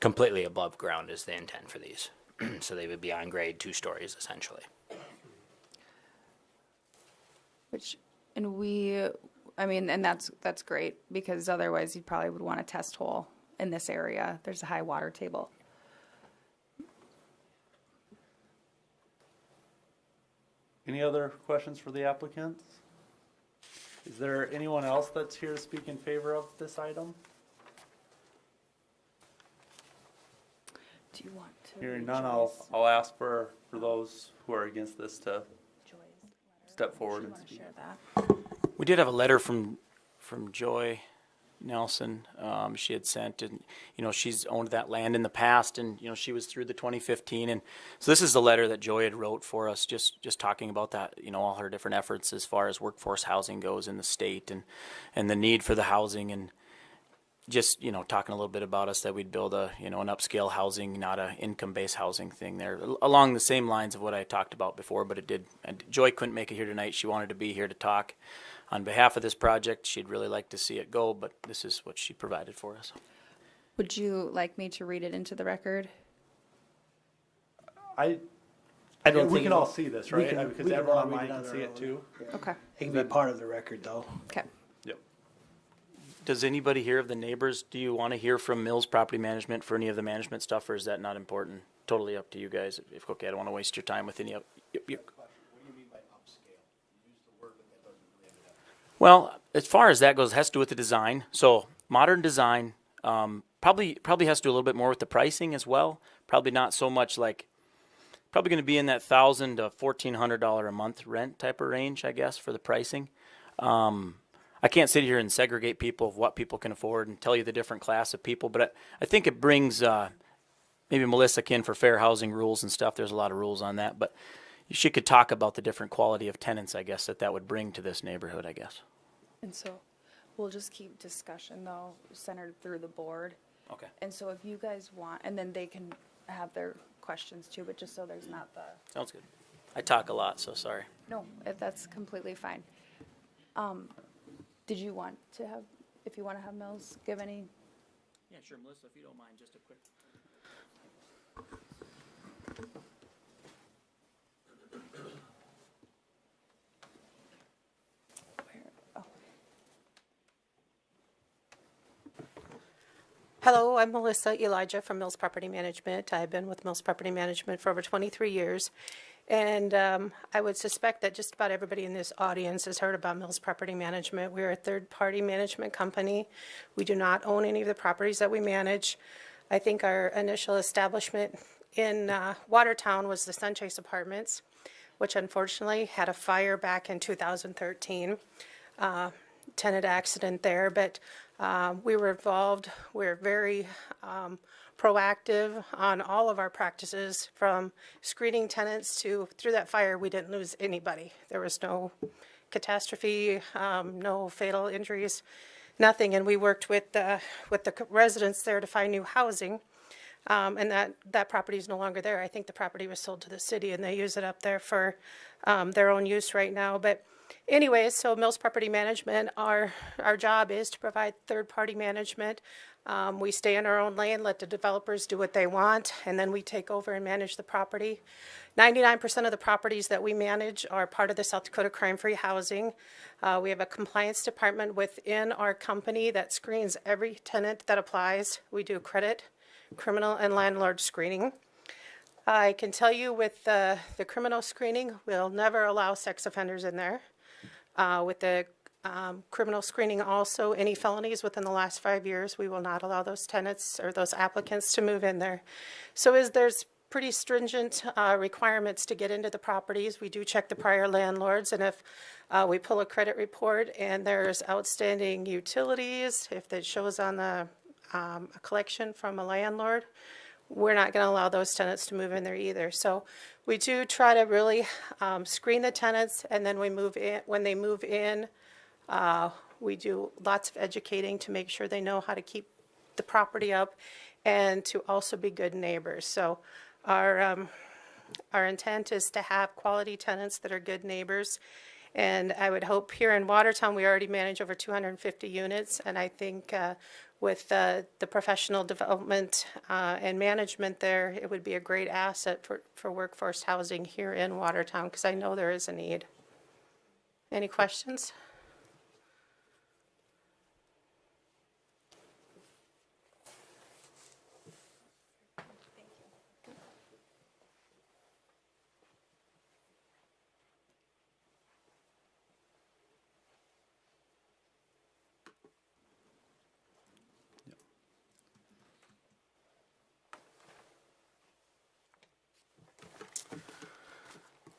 Completely above ground is the intent for these. So they would be on grade 2 stories essentially. And we, I mean, and that's great, because otherwise you probably would want a test hole in this area. There's a high water table. Any other questions for the applicants? Is there anyone else that's here to speak in favor of this item? Do you want to? Hearing none, I'll ask for those who are against this to step forward and speak. Share that. We did have a letter from Joy Nelson. She had sent, and she's owned that land in the past, and she was through the 2015, and so this is the letter that Joy had wrote for us, just talking about that, all her different efforts as far as workforce housing goes in the state, and the need for the housing, and just talking a little bit about us, that we'd build an upscale housing, not a income-based housing thing there, along the same lines of what I talked about before. But Joy couldn't make it here tonight. She wanted to be here to talk on behalf of this project. She'd really like to see it go, but this is what she provided for us. Would you like me to read it into the record? I don't we think can all see this, right? we Because can everyone all read online it on can our see it own. too. Okay. It can be part of the record, though. Okay. Yep. Does anybody here of the neighbors, do you want to hear from Mills Property Management for any of the management stuff, or is that not important? Totally up to you guys. If okay, I don't want to waste your time with any of. Well, as far as that goes, it has to do with the design. So modern design, probably has to do a little bit more with the pricing as well. Probably not so much probably going to be in that $1,000 to $1,400 a month rent type of range, I guess, for the pricing. I can't sit here and segregate people of what people can afford and tell you the different class of people, but I think it brings, maybe Melissa can for fair housing rules and stuff. There's a lot of rules on that, but she could talk about the different quality of tenants, I guess, that would bring to this neighborhood, I guess. And so we'll just keep discussion, though, centered through the board. Okay. And so if you guys want, and then they can have their questions too, but just so there's not the. Sounds good. I talk a lot, so sorry. No, that's completely fine. Did you want to have, if you want to have Mills give any? Yeah, sure, Melissa, if you don't mind, just a quick. Hello, I'm Melissa Elijah from Mills Property Management. I've been with Mills Property Management for over 23 years. And I would suspect that just about everybody in this audience has heard about Mills Property Management. We're a third-party management company. We do not own any of the properties that we manage. I think our initial establishment in Watertown was the Sunchase Apartments, which unfortunately had a fire back in 2013. Tenant accident there, but we were involved. We're very proactive on all of our practices, from screening tenants to, through that fire, we didn't lose anybody. There was no catastrophe, no fatal injuries, nothing. And we worked with the residents there to find new housing. And that property is no longer there. I think the property was sold to the city, and they use it up there for their own use right now. But anyways, so Mills Property Management, our job is to provide third-party management. We stay in our own lane, let the developers do what they want, and then we take over and manage the property. 99% of the properties that we manage are part of the South Dakota Crime-Free Housing. We have a compliance department within our company that screens every tenant that applies. We do credit, criminal, and landlord screening. I can tell you with the criminal screening, we'll never allow sex offenders in there. With the criminal screening also, any felonies within the last 5 years, we will not allow those tenants or those applicants to move in there. So there's pretty stringent requirements to get into the properties. We do check the prior landlords, and if we pull a credit report and there's outstanding utilities, if it shows on the a collection from a landlord, we're not going to allow those tenants to move in there either. So we do try to really screen the tenants, and then we move in. When they move in, we do lots of educating to make sure they know how to keep the property up and to also be good neighbors. So our intent is to have quality tenants that are good neighbors. And I would hope here in Watertown, we already manage over 250 units, and I think with the professional development and management there, it would be a great asset for workforce housing here in Watertown, because I know there is a need. Any questions?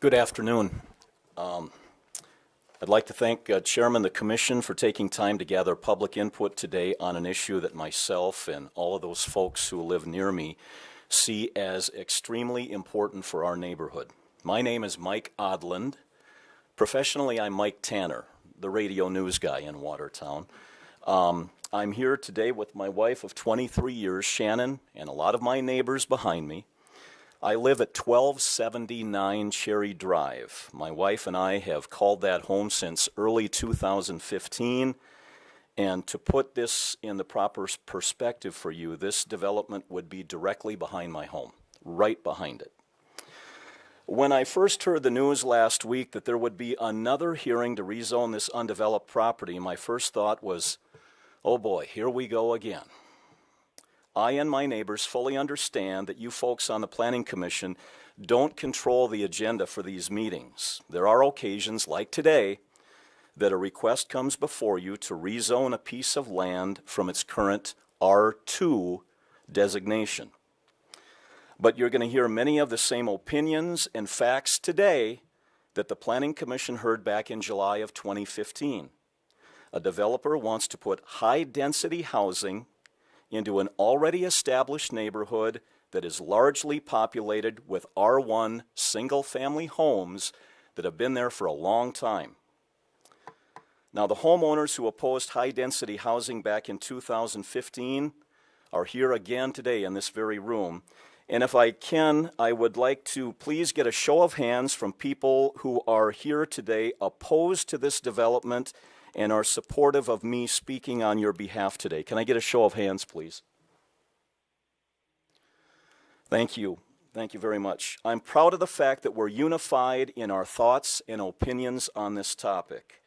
Good afternoon. I'd like to thank Chairman of the Commission for taking time to gather public input today on an issue that myself and all of those folks who live near me see as extremely important for our neighborhood. My name is Mike Odland. Professionally, I'm Mike Tanner, the radio news guy in Watertown. I'm here today with my wife of 23 years, Shannon, and a lot of my neighbors behind me. I live at 1279 Cherry Drive. My wife and I have called that home since early 2015. And to put this in the proper perspective for you, this development would be directly behind my home, right behind it. When I first heard the news last week that there would be another hearing to rezone this undeveloped property, my first thought was, oh boy, here we go again. I and my neighbors fully understand that you folks on the Planning Commission don't control the agenda for these meetings. There are occasions, like today, that a request comes before you to rezone a piece of land from its current R2 designation. But you're going to hear many of the same opinions and facts today that the Planning Commission heard back in July of 2015. A developer wants to put high-density housing into an already established neighborhood that is largely populated with R1 single-family homes that have been there for a long time. Now, the homeowners who opposed high-density housing back in 2015 are here again today in this very room. And if I can, I would like to please get a show of hands from people who are here today opposed to this development and are supportive of me speaking on your behalf today. Can I get a show of hands, please? Thank you. Thank you very much. I'm proud of the fact that we're unified in our thoughts and opinions on this topic.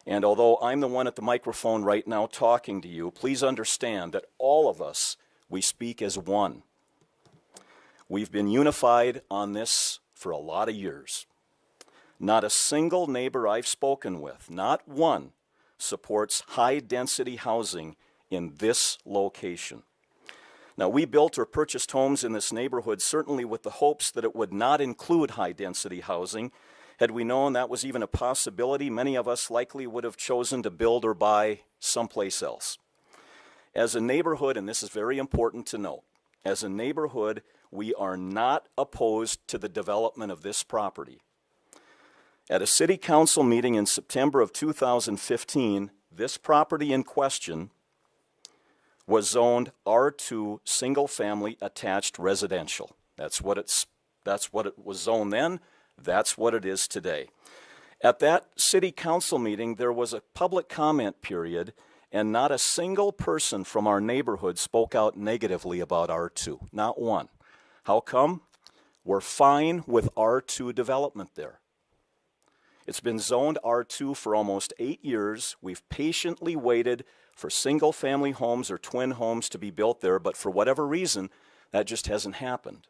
And although I'm the one at the microphone right now talking to you, please understand that all of us, we speak as one. We've been unified on this for a lot of years. Not a single neighbor I've spoken with, not one, supports high-density housing in this location. Now, we built or purchased homes in this neighborhood certainly with the hopes that it would not include high-density housing. Had we known that was even a possibility, many of us likely would have chosen to build or buy someplace else. As a neighborhood, and this is very important to note, as a neighborhood, we are not opposed to the development of this property. At a city council meeting in September of 2015, this property in question was zoned R2 single-family attached residential. That's what it was zoned then. That's what it is today. At that city council meeting, there was a public comment period, and not a single person from our neighborhood spoke out negatively about R2. Not one. How come? We're fine with R2 development there. It's been zoned R2 for almost 8 years. We've patiently waited for single-family homes or twin homes to be built there, but for whatever reason, that just hasn't happened.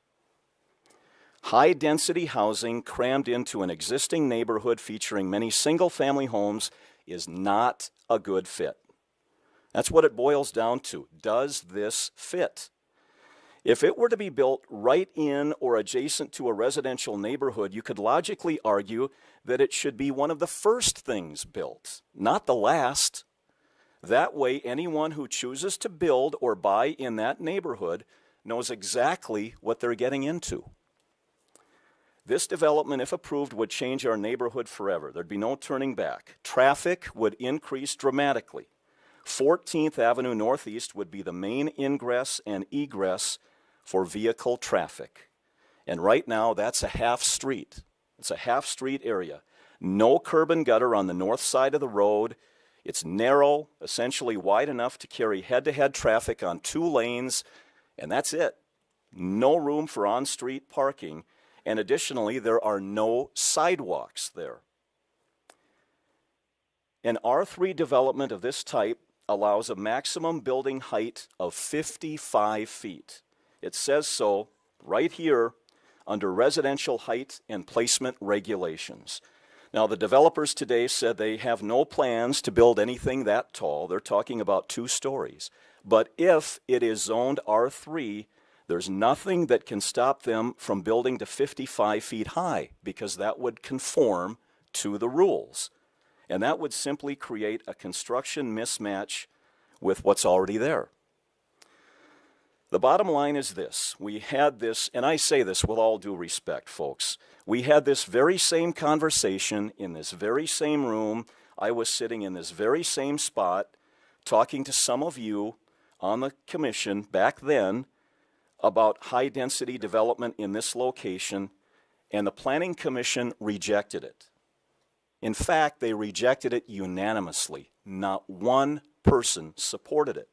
High-density housing crammed into an existing neighborhood featuring many single-family homes is not a good fit. That's what it boils down to. Does this fit? If it were to be built right in or adjacent to a residential neighborhood, you could logically argue that it should be one of the first things built, not the last. That way, anyone who chooses to build or buy in that neighborhood knows exactly what they're getting into. This development, if approved, would change our neighborhood forever. There'd be no turning back. Traffic would increase dramatically. 14th Avenue Northeast would be the main ingress and egress for vehicle traffic. And right now, that's a half street. It's a half street area. No curb and gutter on the north side of the road. It's narrow, essentially wide enough to carry head-to-head traffic on 2 lanes, and that's it. No room for on-street parking, and additionally, there are no sidewalks there. An R3 development of this type allows a maximum building height of 55 feet. It says so right here under residential height and placement regulations. Now, the developers today said they have no plans to build anything that tall. They're talking about 2 stories. But if it is zoned R3, There's nothing that can stop them from building to 55 feet high because that would conform to the rules. And that would simply create a construction mismatch with what's already there. The bottom line is this. We had this, and I say this with all due respect, folks. We had this very same conversation in this very same room. I was sitting in this very same spot talking to some of you on the commission back then about high-density development in this location, and the Planning Commission rejected it. In fact, they rejected it unanimously. Not one person supported it.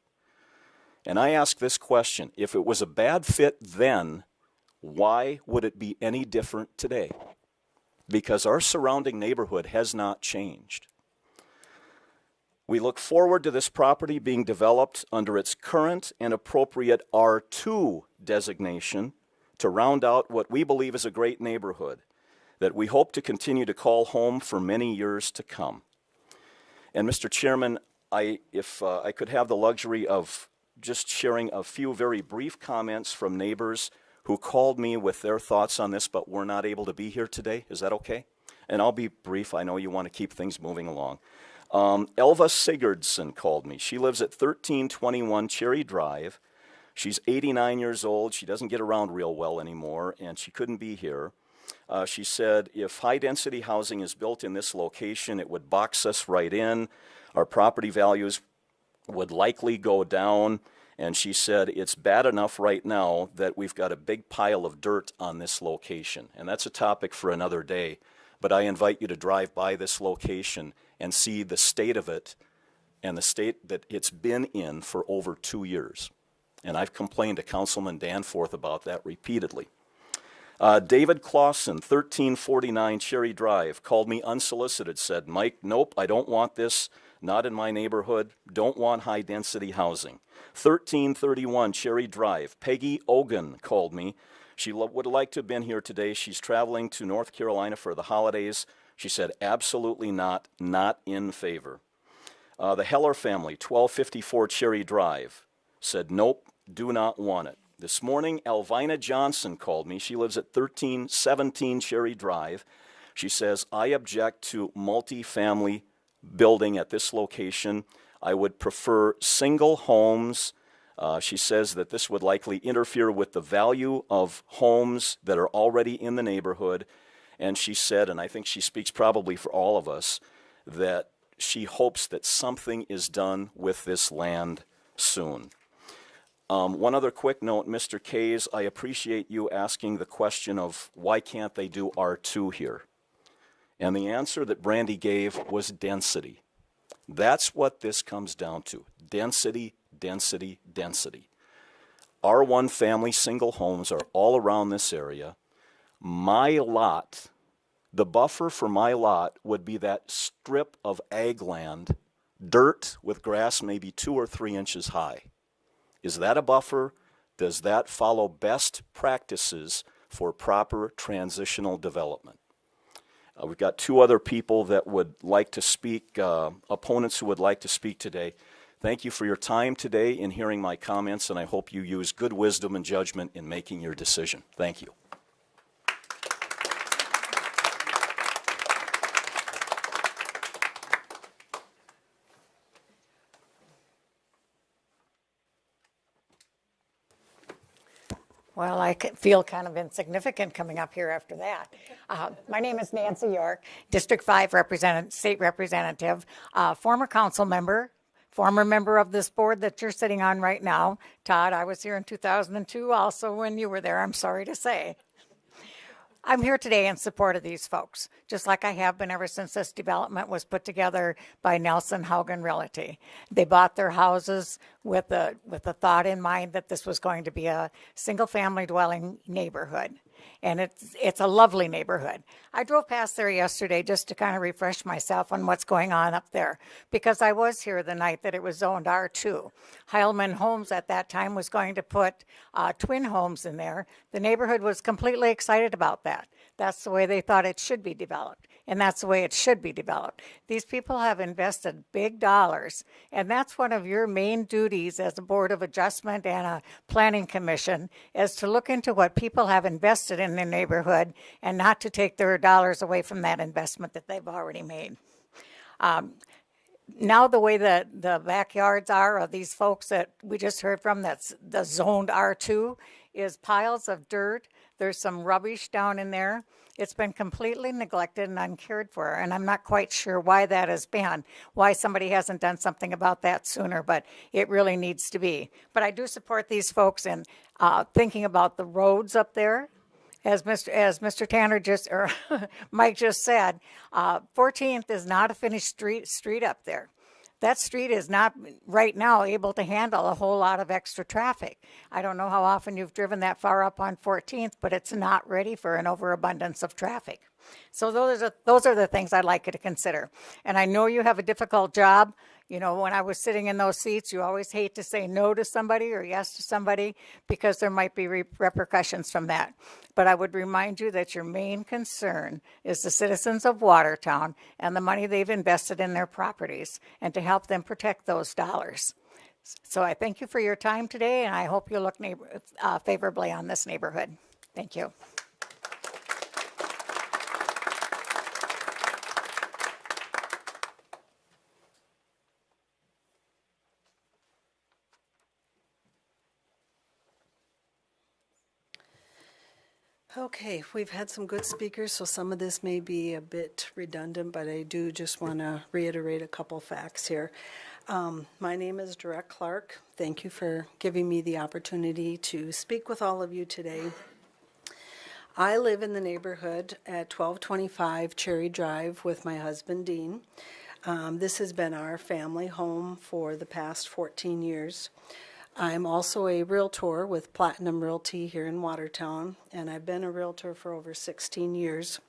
And I ask this question, if it was a bad fit then, why would it be any different today? Because our surrounding neighborhood has not changed. We look forward to this property being developed under its current and appropriate R2 designation to round out what we believe is a great neighborhood that we hope to continue to call home for many years to come. And Mr. Chairman, if I could have the luxury of just sharing a few very brief comments from neighbors who called me with their thoughts on this but were not able to be here today. Is that okay? And I'll be brief. I know you want to keep things moving along. Elva Sigurdsson called me. She lives at 1321 Cherry Drive. She's 89 years old. She doesn't get around real well anymore, and she couldn't be here. She said, if high-density housing is built in this location, it would box us right in. Our property values would likely go down, and she said it's bad enough right now that we've got a big pile of dirt on this location. And that's a topic for another day, but I invite you to drive by this location and see the state of it and the state that it's been in for over 2 years. And I've complained to Councilman Danforth about that repeatedly. David Clausen, 1349 Cherry Drive, called me unsolicited, said, Mike, nope, I don't want this, not in my neighborhood, don't want high-density housing. 1331 Cherry Drive, Peggy Ogan called me. She would like to have been here today. She's traveling to North Carolina for the holidays. She said, absolutely not in favor. The Heller family, 1254 Cherry Drive, said, nope, do not want it. This morning, Elvina Johnson called me. She lives at 1317 Cherry Drive. She says, I object to multi-family building at this location. I would prefer single homes. She says that this would likely interfere with the value of homes that are already in the neighborhood. And she said, and I think she speaks probably for all of us, that she hopes that something is done with this land soon. One other quick note, Mr. Kays, I appreciate you asking the question of why can't they do R2 here? And the answer that Brandy gave was density. That's what this comes down to. Density, density, density. R1 family single homes are all around this area. My lot, the buffer for my lot would be that strip of ag land, dirt with grass maybe 2 or 3 inches high. Is that a buffer? Does that follow best practices for proper transitional development? We've got 2 other people that would like to speak, opponents who would like to speak today. Thank you for your time today in hearing my comments, and I hope you use good wisdom and judgment in making your decision. Thank you. Well, I feel kind of insignificant coming up here after that. My name is Nancy York, District 5 State Representative, former council member, former member of this board that you're sitting on right now. Todd, I was here in 2002 also when you were there, I'm sorry to say. I'm here today in support of these folks, just like I have been ever since this development was put together by Nelson Haugen Realty. They bought their houses with the thought in mind that this was going to be a single-family dwelling neighborhood, and it's a lovely neighborhood. I drove past there yesterday just to kind of refresh myself on what's going on up there, because I was here the night that it was zoned R2. Heilman Homes at that time was going to put twin homes in there. The neighborhood was completely excited about that. That's the way they thought it should be developed. and that's the way it should be developed. These people have invested big dollars, and that's one of your main duties as a Board of Adjustment and a Planning Commission, is to look into what people have invested in their neighborhood and not to take their dollars away from that investment that they've already made. Now the way that the backyards are of these folks that we just heard from, that's the zoned R2, is piles of dirt. There's some rubbish down in there. It's been completely neglected and uncared for, and I'm not quite sure why that has been, why somebody hasn't done something about that sooner, but it really needs to be. But I do support these folks in thinking about the roads up there. As Mr. Tanner just, or Mike just said, 14th is not a finished street up there. That street is not right now able to handle a whole lot of extra traffic. I don't know how often you've driven that far up on 14th, but it's not ready for an overabundance of traffic. So those are the things I'd like you to consider. And I know you have a difficult job. You know, when I was sitting in those seats, you always hate to say no to somebody or yes to somebody because there might be repercussions from that. But I would remind you that your main concern is the citizens of Watertown and the money they've invested in their properties and to help them protect those dollars. So I thank you for your time today, and I hope you look favorably on this neighborhood. Thank you. Okay, we've had some good speakers, so some of this may be a bit redundant, but I do just want to reiterate a couple facts here. My name is Dorette Clark. Thank you for giving me the opportunity to speak with all of you today. I live in the neighborhood at 1225 Cherry Drive with my husband, Dean. This has been our family home for the past 14 years. I'm also a realtor with Platinum Realty here in Watertown, and I've been a realtor for over 16 years.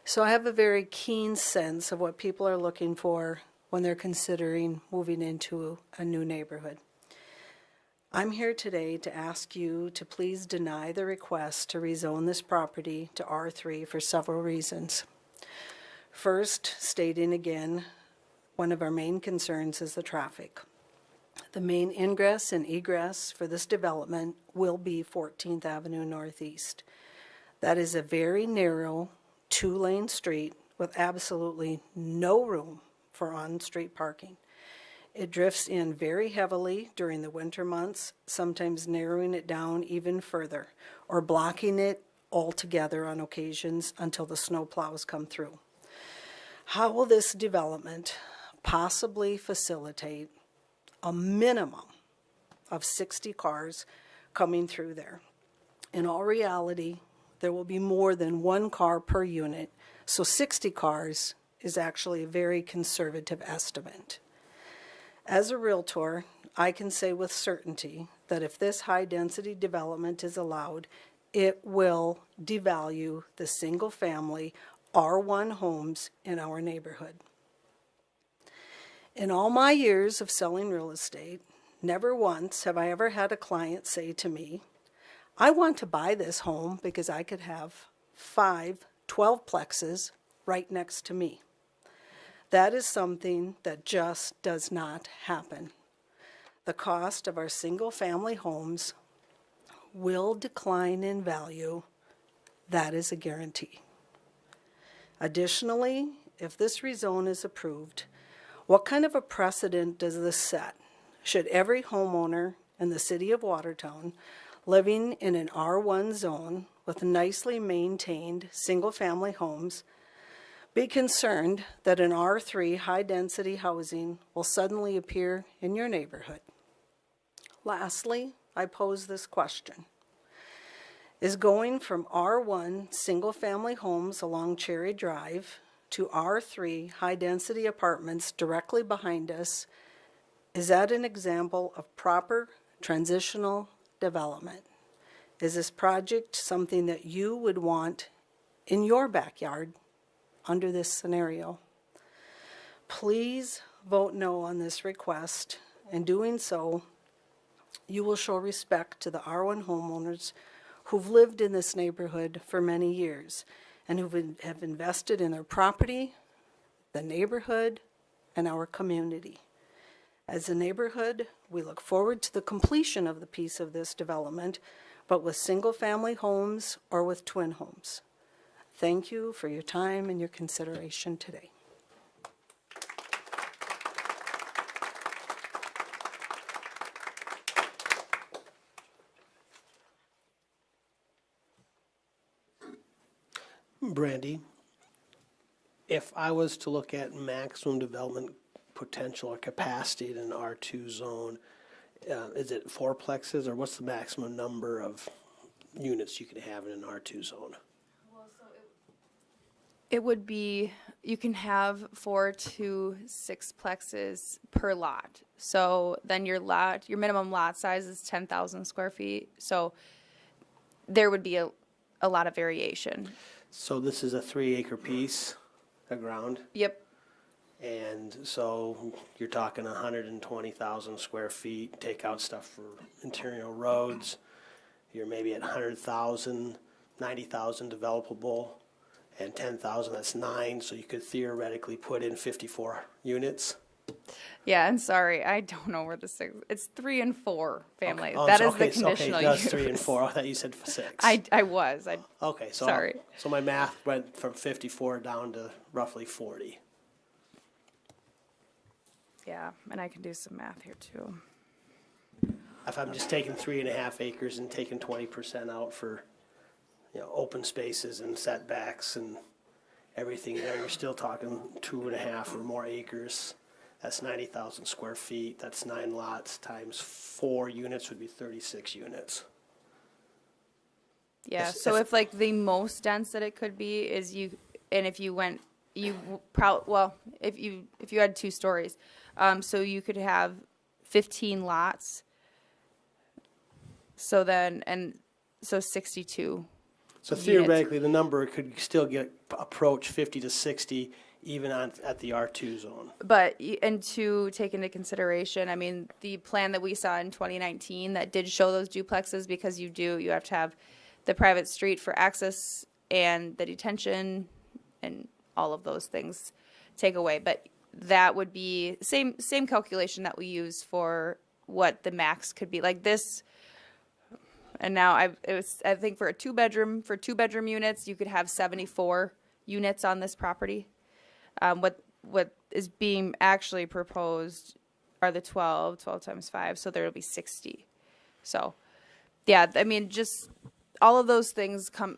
So I have a very keen sense of what people are looking for when they're considering moving into a new neighborhood. I'm here today to ask you to please deny the request to rezone this property to R3 for several reasons. First, stating again, one of our main concerns is the traffic. The main ingress and egress for this development will be 14th Avenue Northeast. That is a very narrow, two-lane street with absolutely no room for on-street parking. It drifts in very heavily during the winter months, sometimes narrowing it down even further, or blocking it altogether on occasions until the snow plows come through. How will this development possibly facilitate a minimum of 60 cars coming through there? In all reality, there will be more than one car per unit, so 60 cars is actually a very conservative estimate. As a realtor, I can say with certainty that if this high-density development is allowed, it will devalue the single-family R1 homes in our neighborhood. In all my years of selling real estate, never once have I ever had a client say to me, I want to buy this home because I could have 5 12-plexes right next to me. That is something that just does not happen. The cost of our single-family homes will decline in value. That is a guarantee. Additionally, if this rezone is approved, what kind of a precedent does this set? Should every homeowner in the city of Watertown living in an R1 zone with nicely maintained single-family homes be concerned that an R3 high-density housing will suddenly appear in your neighborhood? Lastly, I pose this question. Is going from R1 single-family homes along Cherry Drive to R3 high-density apartments directly behind us, is that an example of proper transitional development? Is this project something that you would want in your backyard under this scenario? Please vote no on this request. In doing so, you will show respect to the R1 homeowners who've lived in this neighborhood for many years and who have invested in their property, the neighborhood, and our community. As a neighborhood, we look forward to the completion of the piece of this development, but with single-family homes or with twin homes. Thank you for your time and your consideration today. Brandy, if I was to look at maximum development potential or capacity in an R2 zone, is it fourplexes, or what's the maximum number of units you can have in an R2 zone? It would be, you can have 4 to 6 plexes per lot. So then your minimum lot size is 10,000 square feet. So there would be a lot of variation. So this is a 3-acre piece of ground? Yep. And so you're talking 120,000 square feet, take out stuff for interior roads. You're maybe at 100,000, 90,000 developable, and 10,000, that's 9. So you could theoretically put in 54 units. Yeah, I'm sorry. I don't know where the 6, it's 3 and 4 family. Okay. Oh, That so- is the okay, so- conditional okay, that's use. 3 and 4. I thought you said 6. I was. Okay, so sorry. So my math went from 54 down to roughly 40. Yeah, and I can do some math here too. If I'm just taking 3.5 acres and taking 20% out for, open spaces and setbacks and everything there, you're still talking 2.5 or more acres. That's 90,000 square feet. That's 9 lots times 4 units would be 36 units. Yeah, That's- so that's- if like the most dense that it could be is if you had 2 stories, so you could have 15 lots. So 62. So units. theoretically, the number could still approach 50 to 60 even at the R2 zone. But, and to take into consideration, I mean, the plan that we saw in 2019 that did show those duplexes, because you have to have the private street for access and the detention and all of those things take away. But that would be same calculation that we use for what the max could be. Like this, and now I think for 2 bedroom units, you could have 74 units on this property. What is being actually proposed are the 12 times 5, so there will be 60. So, yeah, I mean, just all of those things come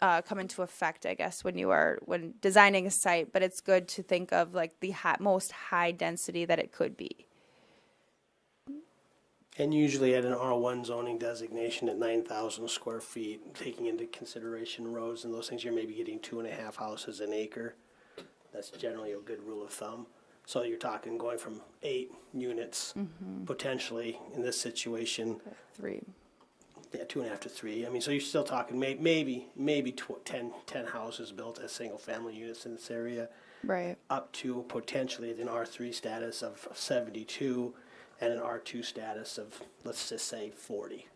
into effect, I guess, when designing a site. But it's good to think of like the most high density that it could be. And usually at an R1 zoning designation at 9,000 square feet, taking into consideration roads and those things, you're maybe getting 2.5 houses an acre. That's generally a good rule of thumb. So you're talking going from 8 units potentially in this situation. 3. Yeah, 2.5 to 3. I mean, so you're still talking maybe 10 houses built as single family units in this area. Right. Up to potentially an R3 status of 72 and an R2 status of, let's just say, 40.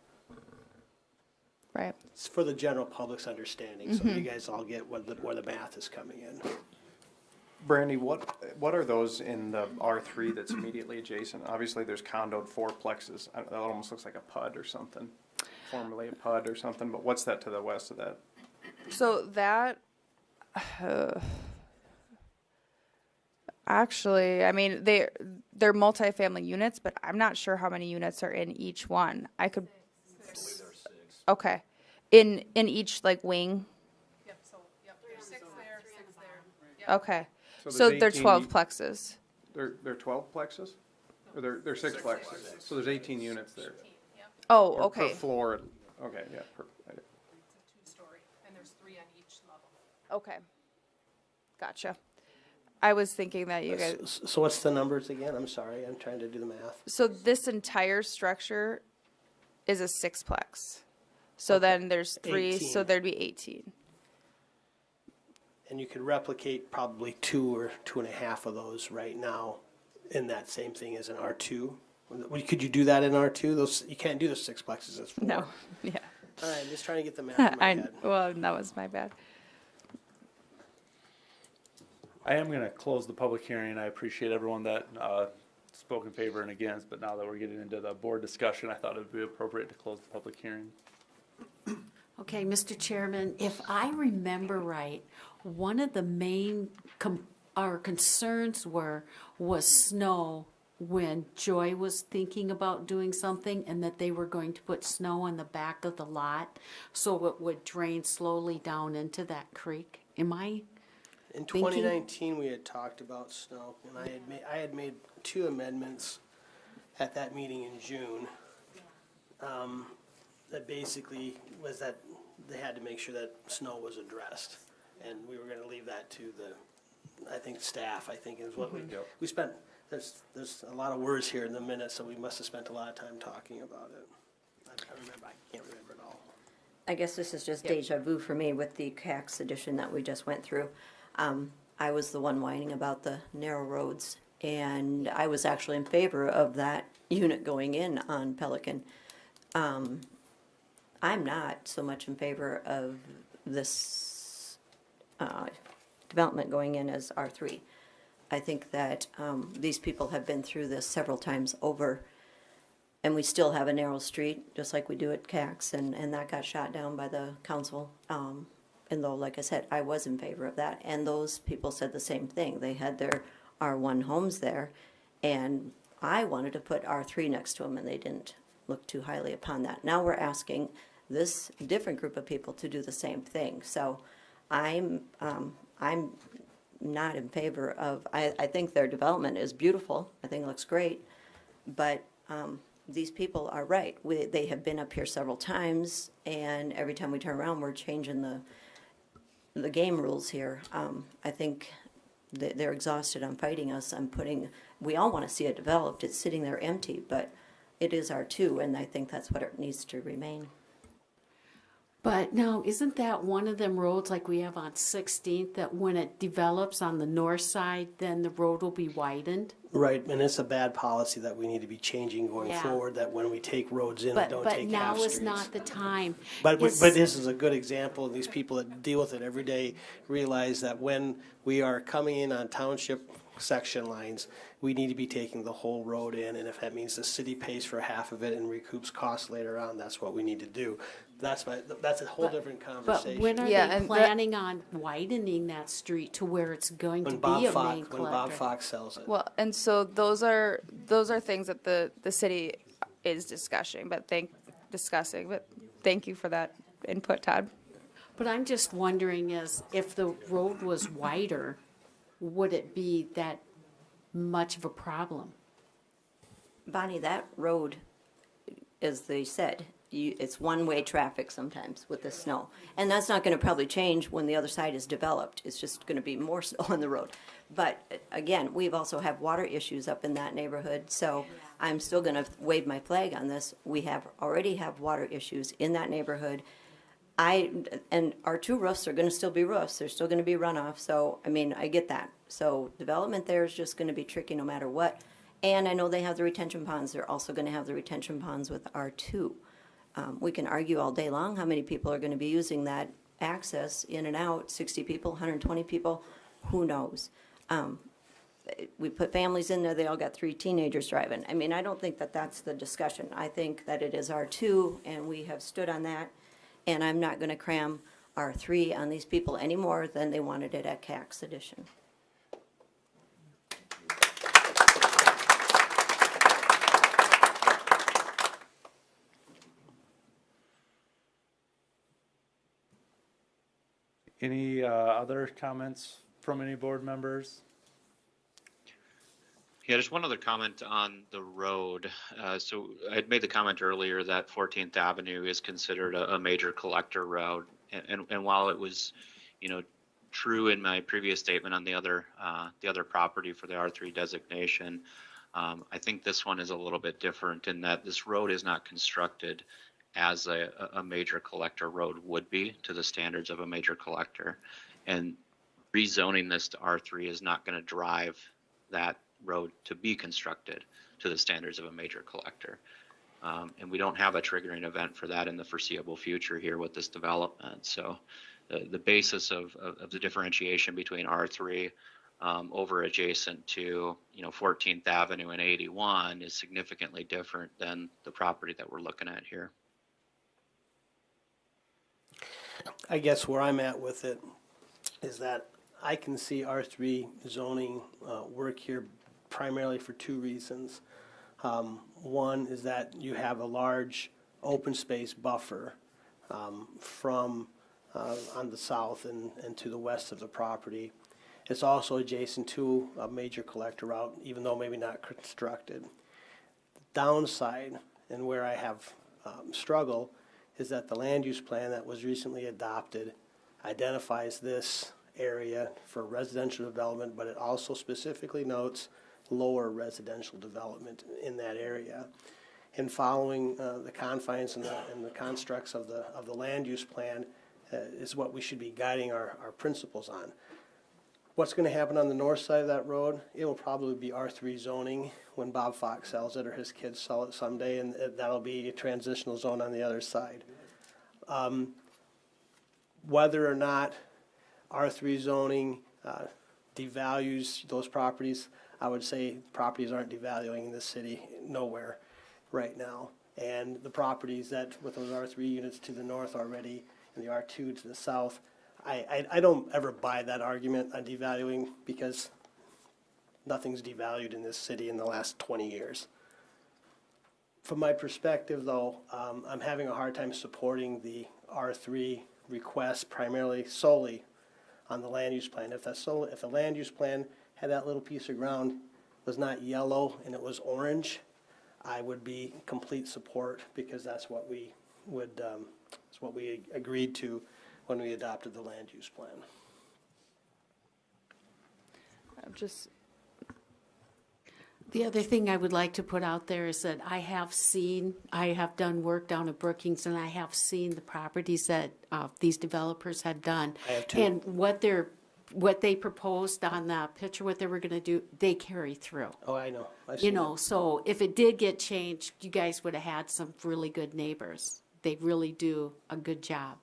Right. It's for the general public's understanding, so you guys all get where the math is coming in. Brandy, what are those in the R3 that's immediately adjacent? Obviously, there's condoed fourplexes. That almost looks like a PUD or something, formerly a PUD or something, but what's that to the west of that? So that, actually, I mean, they're multifamily units, but I'm not sure how many units are in each one. I could. Okay, in each like wing. Yep, there's 6 there, 6 there. Okay, So so there's they're 18 12 plexes. They're 12 plexes? Or they're 6 plexes? So there's 18 units there. Oh, Or okay. Per floor, okay, yeah. It's a 2-story, and there's 3 on each level. Okay, gotcha. I was thinking that you guys. So what's the numbers again? I'm sorry, I'm trying to do the math. So this entire structure is a 6-plex. So then there's 3, 18. so there'd be 18. And you could replicate probably 2 or 2.5 of those right now in that same thing as an R2. Could you do that in R2? Those you can't do the 6 plexes as 4. No, yeah. All right, I'm just trying to get the math in my head. Well, that was my bad. I am gonna close the public hearing. I appreciate everyone that, spoke in favor and against, but now that we're getting into the board discussion, I thought it would be appropriate to close the public hearing. Okay, Mr. Chairman, if I remember right, one of the main our concerns was snow when Joy was thinking about doing something, and that they were going to put snow on the back of the lot so it would drain slowly down into that creek. Am I In thinking? 2019, we had talked about snow, and I had made 2 amendments at that meeting in June. That basically was that they had to make sure that snow was addressed, and we were going to leave that to the, I think, staff. I think is what we spent. There's a lot of words here in the minutes, so we must have spent a lot of time talking about it. I can't remember it all. I guess this is just deja vu for me with the CAX edition that we just went through. I was the one whining about the narrow roads, and I was actually in favor of that unit going in on Pelican. I'm not so much in favor of this development going in as R3. I think that these people have been through this several times over, and we still have a narrow street, just like we do at CAX, and that got shot down by the council. And though, like I said, I was in favor of that, and those people said the same thing. They had their R1 homes there, and I wanted to put R3 next to them, and they didn't look too highly upon that. Now we're asking this different group of people to do the same thing. So I'm not in favor of, I think their development is beautiful. I think it looks great, but these people are right. They have been up here several times, and every time we turn around, we're changing the game rules here. I think they're exhausted on fighting us. We all want to see it developed. It's sitting there empty, but it is R2, and I think that's what it needs to remain. But now, isn't that one of them roads like we have on 16th, that when it develops on the north side, then the road will be widened? Right, and it's a bad policy that we need to be changing going forward, that when we take roads in, don't take half streets. But now is not the time. But this is a good example, and these people that deal with it every day realize that when we are coming in on township section lines, we need to be taking the whole road in, and if that means the city pays for half of it and recoups costs later on, that's what we need to do. That's a whole different conversation. But when are they planning on widening that street to where it's going to be a main collector? When Bob Fox sells it. Well, and so those are things that the city is discussing, but thank you for that input, Todd. But I'm just wondering is if the road was wider, would it be that much of a problem? Bonnie, that road, as they said, it's one-way traffic sometimes with the snow. And that's not going to probably change when the other side is developed. It's just going to be more snow on the road. But again, we've also have water issues up in that neighborhood, so I'm still going to wave my flag on this. We already have water issues in that neighborhood. And our 2 roofs are going to still be roofs. There's still going to be runoff. So, I mean, I get that. So development there is just going to be tricky no matter what. And I know they have the retention ponds. They're also going to have the retention ponds with R2. We can argue all day long how many people are going to be using that access in and out, 60 people, 120 people, who knows? We put families in there, they all got 3 teenagers driving. I mean, I don't think that that's the discussion. I think that it is R2, and we have stood on that, and I'm not going to cram R3 on these people any more than they wanted it at CAX edition. Any other comments from any board members? Yeah, just one other comment on the road. So I had made the comment earlier that 14th Avenue is considered a major collector road. And while it was, true in my previous statement on the other property for the R3 designation, I think this one is a little bit different in that this road is not constructed as a major collector road would be to the standards of a major collector. And rezoning this to R3 is not going to drive that road to be constructed to the standards of a major collector. And we don't have a triggering event for that in the foreseeable future here with this development. So the basis of the differentiation between R3 over adjacent to, 14th Avenue and 81 is significantly different than the property that we're looking at here. I guess where I'm at with it is that I can see R3 zoning work here primarily for two reasons. One is that you have a large open space buffer from on the south and to the west of the property. It's also adjacent to a major collector route, even though maybe not constructed. The downside, and where I have struggle, is that the land use plan that was recently adopted identifies this area for residential development, but it also specifically notes lower residential development in that area. And following the confines and the constructs of the land use plan is what we should be guiding our principles on. What's going to happen on the north side of that road? It will probably be R3 zoning when Bob Fox sells it or his kids sell it someday, and that'll be a transitional zone on the other side. Whether or not R3 zoning devalues those properties, I would say properties aren't devaluing in this city nowhere right now. And the properties that with those R3 units to the north already and the R2 to the south, I don't ever buy that argument on devaluing, because nothing's devalued in this city in the last 20 years. From my perspective, though, I'm having a hard time supporting the R3 request primarily solely on the land use plan. If the land use plan had that little piece of ground was not yellow and it was orange, I would be complete support, because that's what we would that's what we agreed to when we adopted the land use plan. The other thing I would like to put out there is that I have done work down at Brookings, and I have seen the properties that these developers had done. I have too. And what they proposed on the picture, what they were going to do, they carry through. Oh, I know. So if it did get changed, you guys would have had some really good neighbors. They really do a good job.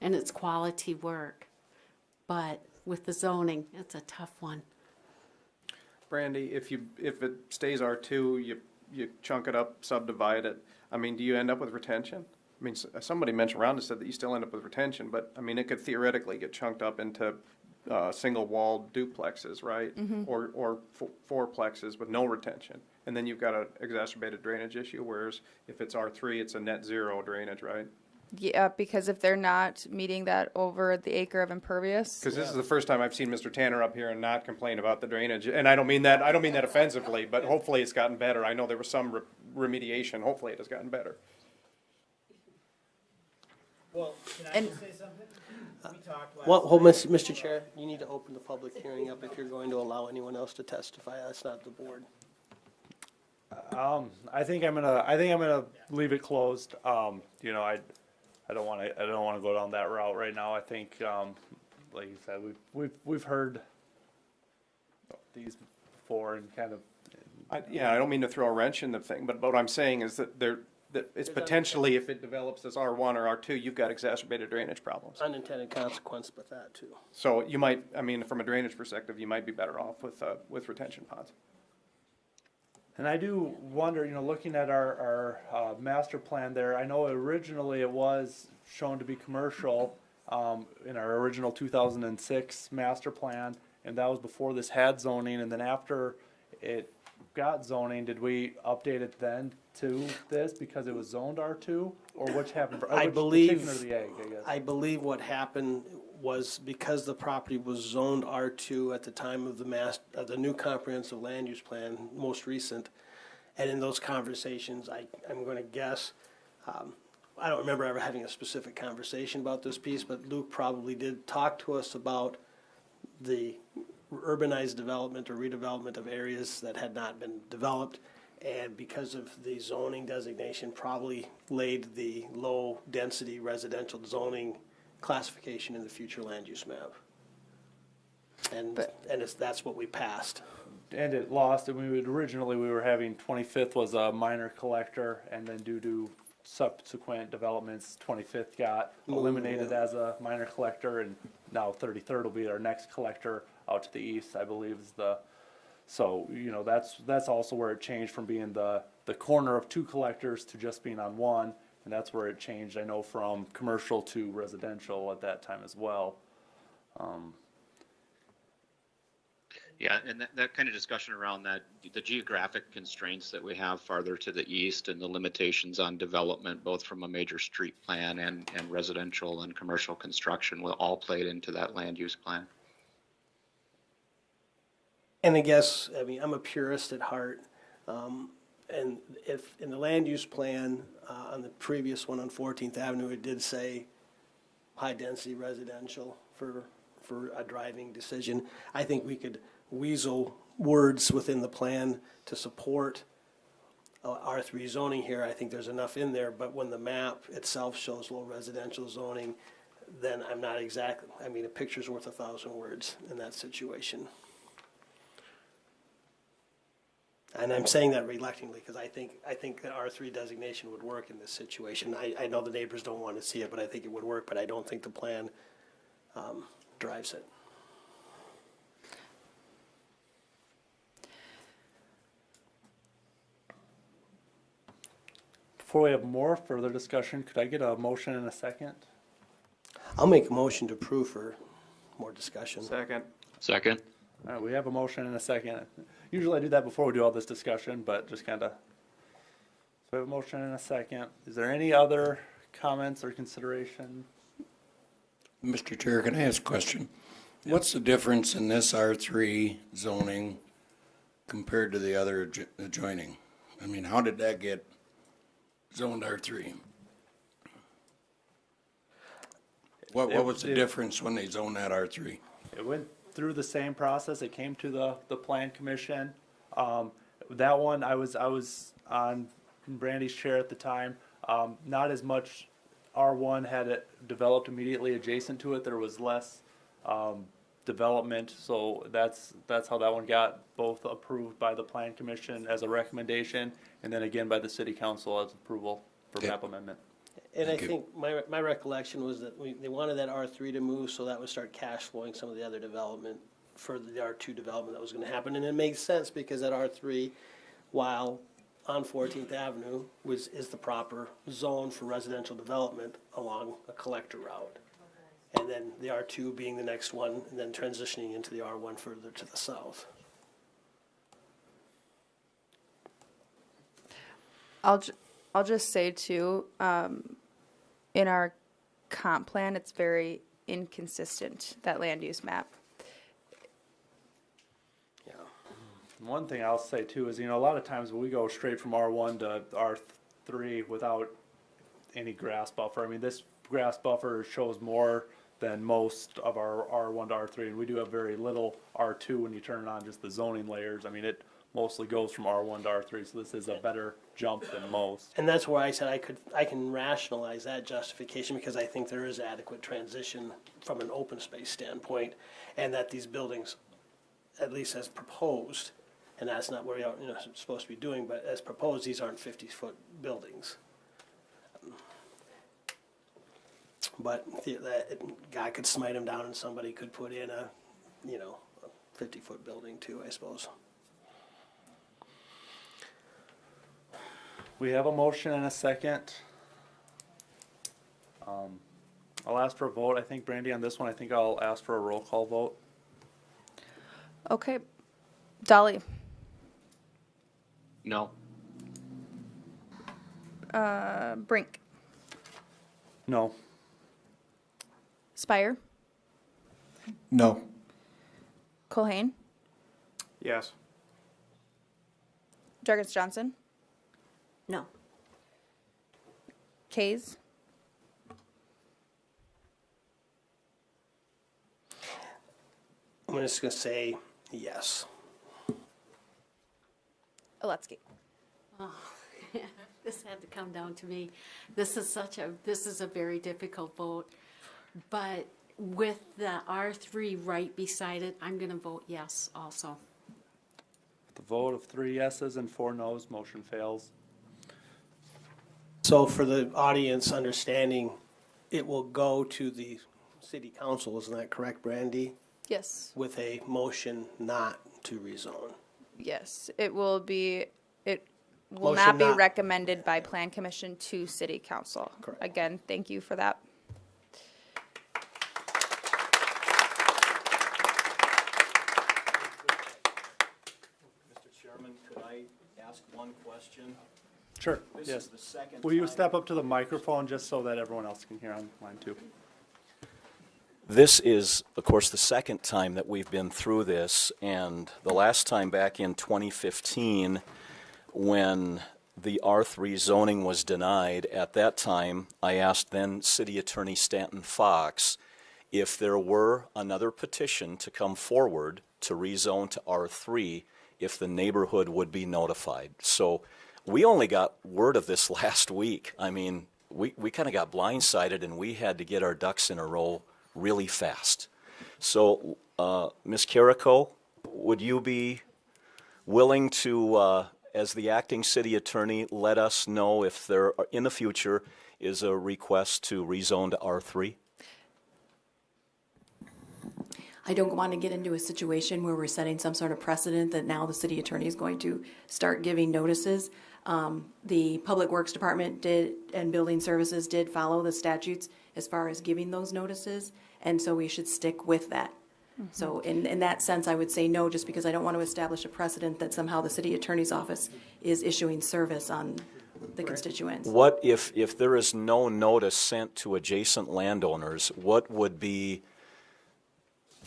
And it's quality work. But with the zoning, it's a tough one. Brandy, if it stays R2, you chunk it up, subdivide it. I mean, do you end up with retention? I mean, somebody mentioned around and said that you still end up with retention, but I mean, it could theoretically get chunked up into single-walled duplexes, right? Mm-hmm. Or fourplexes with no retention, and then you've got an exacerbated drainage issue. Whereas if it's R3, it's a net zero drainage, right? Yeah, because if they're not meeting that over the acre of impervious. Because this is the first time I've seen Mr. Tanner up here and not complain about the drainage, and I don't mean that offensively, but hopefully it's gotten better. I know there was some remediation. Hopefully it has gotten better. Well, can I just say something? Mr. Chair, you need to open the public hearing up if you're going to allow anyone else to testify. That's not the board. I think I'm gonna leave it closed. I don't want to go down that route right now. I think, like you said, we've heard these before and kind of. I don't mean to throw a wrench in the thing, but what I'm saying is that it's potentially, if it develops as R1 or R2, you've got exacerbated drainage problems. Unintended consequence with that too. So you might, I mean, from a drainage perspective, you might be better off with retention ponds. And I do wonder, looking at our master plan there, I know originally it was shown to be commercial in our original 2006 master plan, and that was before this had zoning, and then after it got zoning, did we update it then to this because it was zoned R2, or which happened? I believe believe, the chicken or the egg, I guess. I believe what happened was because the property was zoned R2 at the time of the new comprehensive land use plan, most recent, and in those conversations, I'm going to guess, I don't remember ever having a specific conversation about this piece, but Luke probably did talk to us about the urbanized development or redevelopment of areas that had not been developed, and because of the zoning designation, probably laid the low-density residential zoning classification in the future land use map. And that's what we passed. And it lost, and we were having 25th was a minor collector, and then due to subsequent developments. 25th got eliminated as a minor collector, and now 33rd will be our next collector out to the east, I believe is the, so, you know, that's also where it changed from being the corner of two collectors to just being on one, and that's where it changed, I know, from commercial to residential at that time as well. Yeah, and that kind of discussion around that, the geographic constraints that we have farther to the east and the limitations on development, both from a major street plan and residential and commercial construction, will all played into that land use plan. And I guess, I mean, I'm a purist at heart. And if in the land use plan, on the previous one on 14th Avenue, it did say high density residential for a driving decision. I think we could weasel words within the plan to support R3 zoning here. I think there's enough in there, but when the map itself shows low residential zoning, then I'm not exactly, I mean, a picture's worth 1,000 words in that situation. And I'm saying that reluctantly because I think that R3 designation would work in this situation. I know the neighbors don't want to see it, but I think it would work, but I don't think the plan drives it. Before we have more further discussion, could I get a motion and a second? I'll make a motion to approve for more discussion. Second. Second. All right, we have a motion and a second. Usually I do that before we do all this discussion, but just kind of. So we have a motion and a second. Is there any other comments or consideration? Mr. Chair, can I ask a question? Yep. What's the difference in this R3 zoning compared to the other adjoining? I mean, how did that get zoned R3? What was the difference when they zoned that R3? It went through the same process. It came to the plan commission. That one, I was on Brandy's chair at the time. Not as much. R1 had it developed immediately adjacent to it. There was less development, so that's how that one got both approved by the plan commission as a recommendation, and then again by the city council as approval for map amendment. And I think my recollection was that they wanted that R3 to move, so that would start cash flowing some of the other development for the R2 development that was going to happen. And it makes sense because that R3, while on 14th Avenue, is the proper zone for residential development along a collector route. And then the R2 being the next one, and then transitioning into the R1 further to the south. I'll just say too, in our comp plan, it's very inconsistent, that land use map. Yeah. One thing I'll say too is, you know, a lot of times we go straight from R1 to R3 without any grass buffer. I mean, this grass buffer shows more than most of our R1 to R3, and we do have very little R2 when you turn it on just the zoning layers. I mean, it mostly goes from R1 to R3, so this is a better jump than most. And that's why I said I can rationalize that justification because I think there is adequate transition from an open space standpoint, and that these buildings, at least as proposed, and that's not what we are supposed to be doing, but as proposed, these aren't 50-foot buildings. But God could smite them down, and somebody could put in a 50-foot building too, I suppose. We have a motion and a second. I'll ask for a vote. I think, Brandy, on this one, I think I'll ask for a roll call vote. Okay. Dolly. No. Brink. No. Spire. No. Culhane. Yes. Jarvis Johnson. No. Kays. I'm just going to say yes. Aletsky. Oh, this had to come down to me. This is a very difficult vote, but with the R3 right beside it, I'm going to vote yes also. The vote of 3 yeses and 4 noes, motion fails. So for the audience understanding, it will go to the city council, isn't that correct, Brandy? Yes. With a motion not to rezone. Yes, it will be, it will Motion not be not- recommended by Plan Commission to City Council. Correct. Again, thank you for that. Mr. Chairman, could I ask one question? Sure, This yes. is the second Will you time- step up to the microphone just so that everyone else can hear online too? This is, of course, the second time that we've been through this, and the last time back in 2015, when the R3 zoning was denied, at that time, I asked then City Attorney Stanton Fox if there were another petition to come forward to rezone to R3, if the neighborhood would be notified. So we only got word of this last week. I mean, we kind of got blindsided, and we had to get our ducks in a row really fast. So, Ms. Carrico, would you be willing to, as the acting city attorney, let us know if there, in the future, is a request to rezone to R3? I don't want to get into a situation where we're setting some sort of precedent that now the city attorney is going to start giving notices. The Public Works Department did, and Building Services did follow the statutes as far as giving those notices, and so we should stick with that. So in that sense, I would say no, just because I don't want to establish a precedent that somehow the city attorney's office is issuing service on the constituents. What if there is no notice sent to adjacent landowners, what would be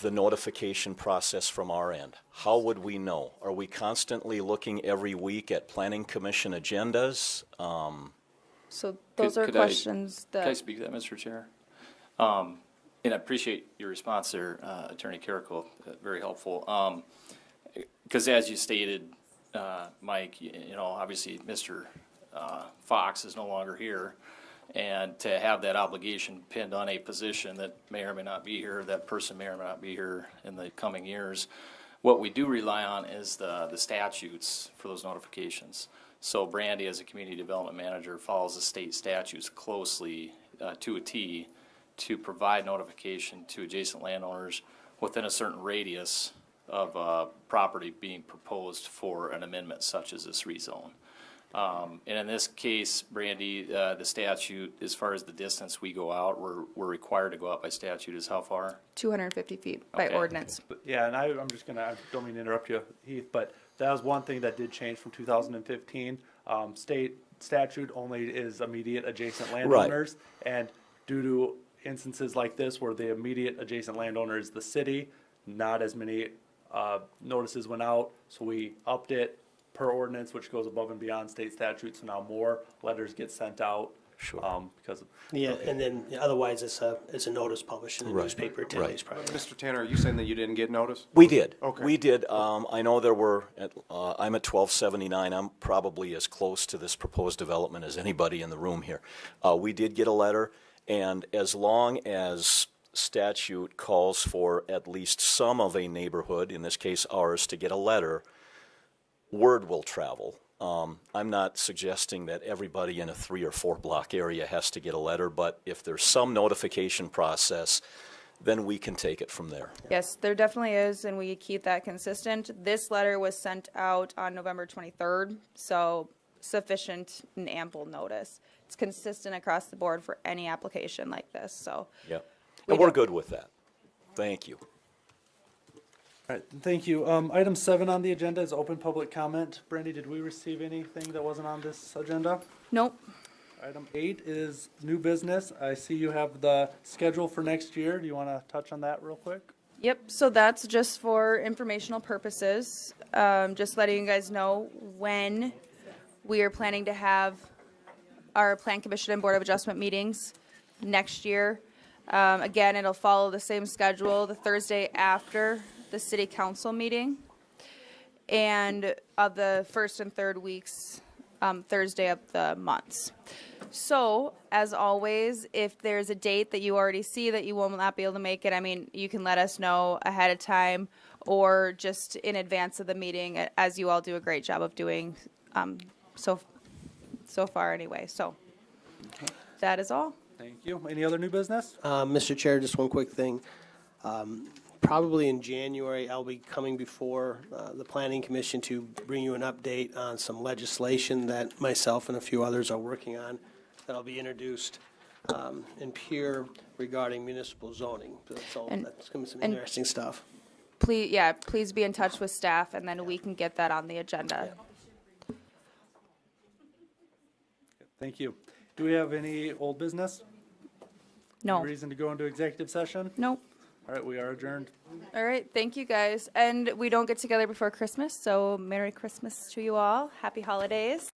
the notification process from our end? How would we know? Are we constantly looking every week at planning commission agendas? So those are questions that. Can I speak to that, Mr. Chair? And I appreciate your response there, Attorney Carrico, very helpful. Because as you stated, Mike, you know, obviously Mr. Fox is no longer here. And to have that obligation pinned on a position that may or may not be here, that person may or may not be here in the coming years, what we do rely on is the statutes for those notifications. So Brandy, as a community development manager, follows the state statutes closely to a T to provide notification to adjacent landowners within a certain radius of property being proposed for an amendment such as this rezone. And in this case, Brandy, the statute, as far as the distance we go out, we're required to go out by statute is how far? 250 feet by Okay. ordinance. Yeah, and I don't mean to interrupt you, Heath, but that was one thing that did change from 2015. State statute only is immediate adjacent landowners, and due to instances like this where the immediate adjacent landowner is the city, not as many notices went out, so we upped it per ordinance, which goes above and beyond state statute, so now more letters get sent out. Sure. Because of. Yeah, and then otherwise it's a notice published in the Right, newspaper 10 right. days prior. Mr. Tanner, are you saying that you didn't get notice? We did. Okay. We did. I know there were, I'm at 1279. I'm probably as close to this proposed development as anybody in the room here. We did get a letter, and as long as statute calls for at least some of a neighborhood, in this case ours, to get a letter, word will travel. I'm not suggesting that everybody in a 3 or 4 block area has to get a letter, but if there's some notification process, then we can take it from there. Yes, there definitely is, and we keep that consistent. This letter was sent out on November 23rd, so sufficient and ample notice. It's consistent across the board for any application like this, so. Yep. And we're good with that. Thank you. All right, thank you. Item 7 on the agenda is open public comment. Brandy, did we receive anything that wasn't on this agenda? Nope. Item 8 is new business. I see you have the schedule for next year. Do you want to touch on that real quick? Yep, so that's just for informational purposes. Just letting you guys know when we are planning to have our Plan Commission and Board of Adjustment meetings next year. Again, it'll follow the same schedule, the Thursday after the City Council meeting, and of the first and third weeks, Thursday of the months. So, as always, if there's a date that you already see that you will not be able to make it, I mean, you can let us know ahead of time or just in advance of the meeting, as you all do a great job of doing so far anyway. So, That is all. Thank you. Any other new business? Mr. Chair, just one quick thing. Probably in January, I'll be coming before the Planning Commission to bring you an update on some legislation that myself and a few others are working on that'll be introduced in Pierre regarding municipal zoning. That's going to be some interesting stuff. Please be in touch with staff, and then we can get that on the agenda. Thank you. Do we have any old business? No. Any reason to go into executive session? Nope. All right, we are adjourned. All right, thank you guys. And we don't get together before Christmas, so Merry Christmas to you all. Happy holidays.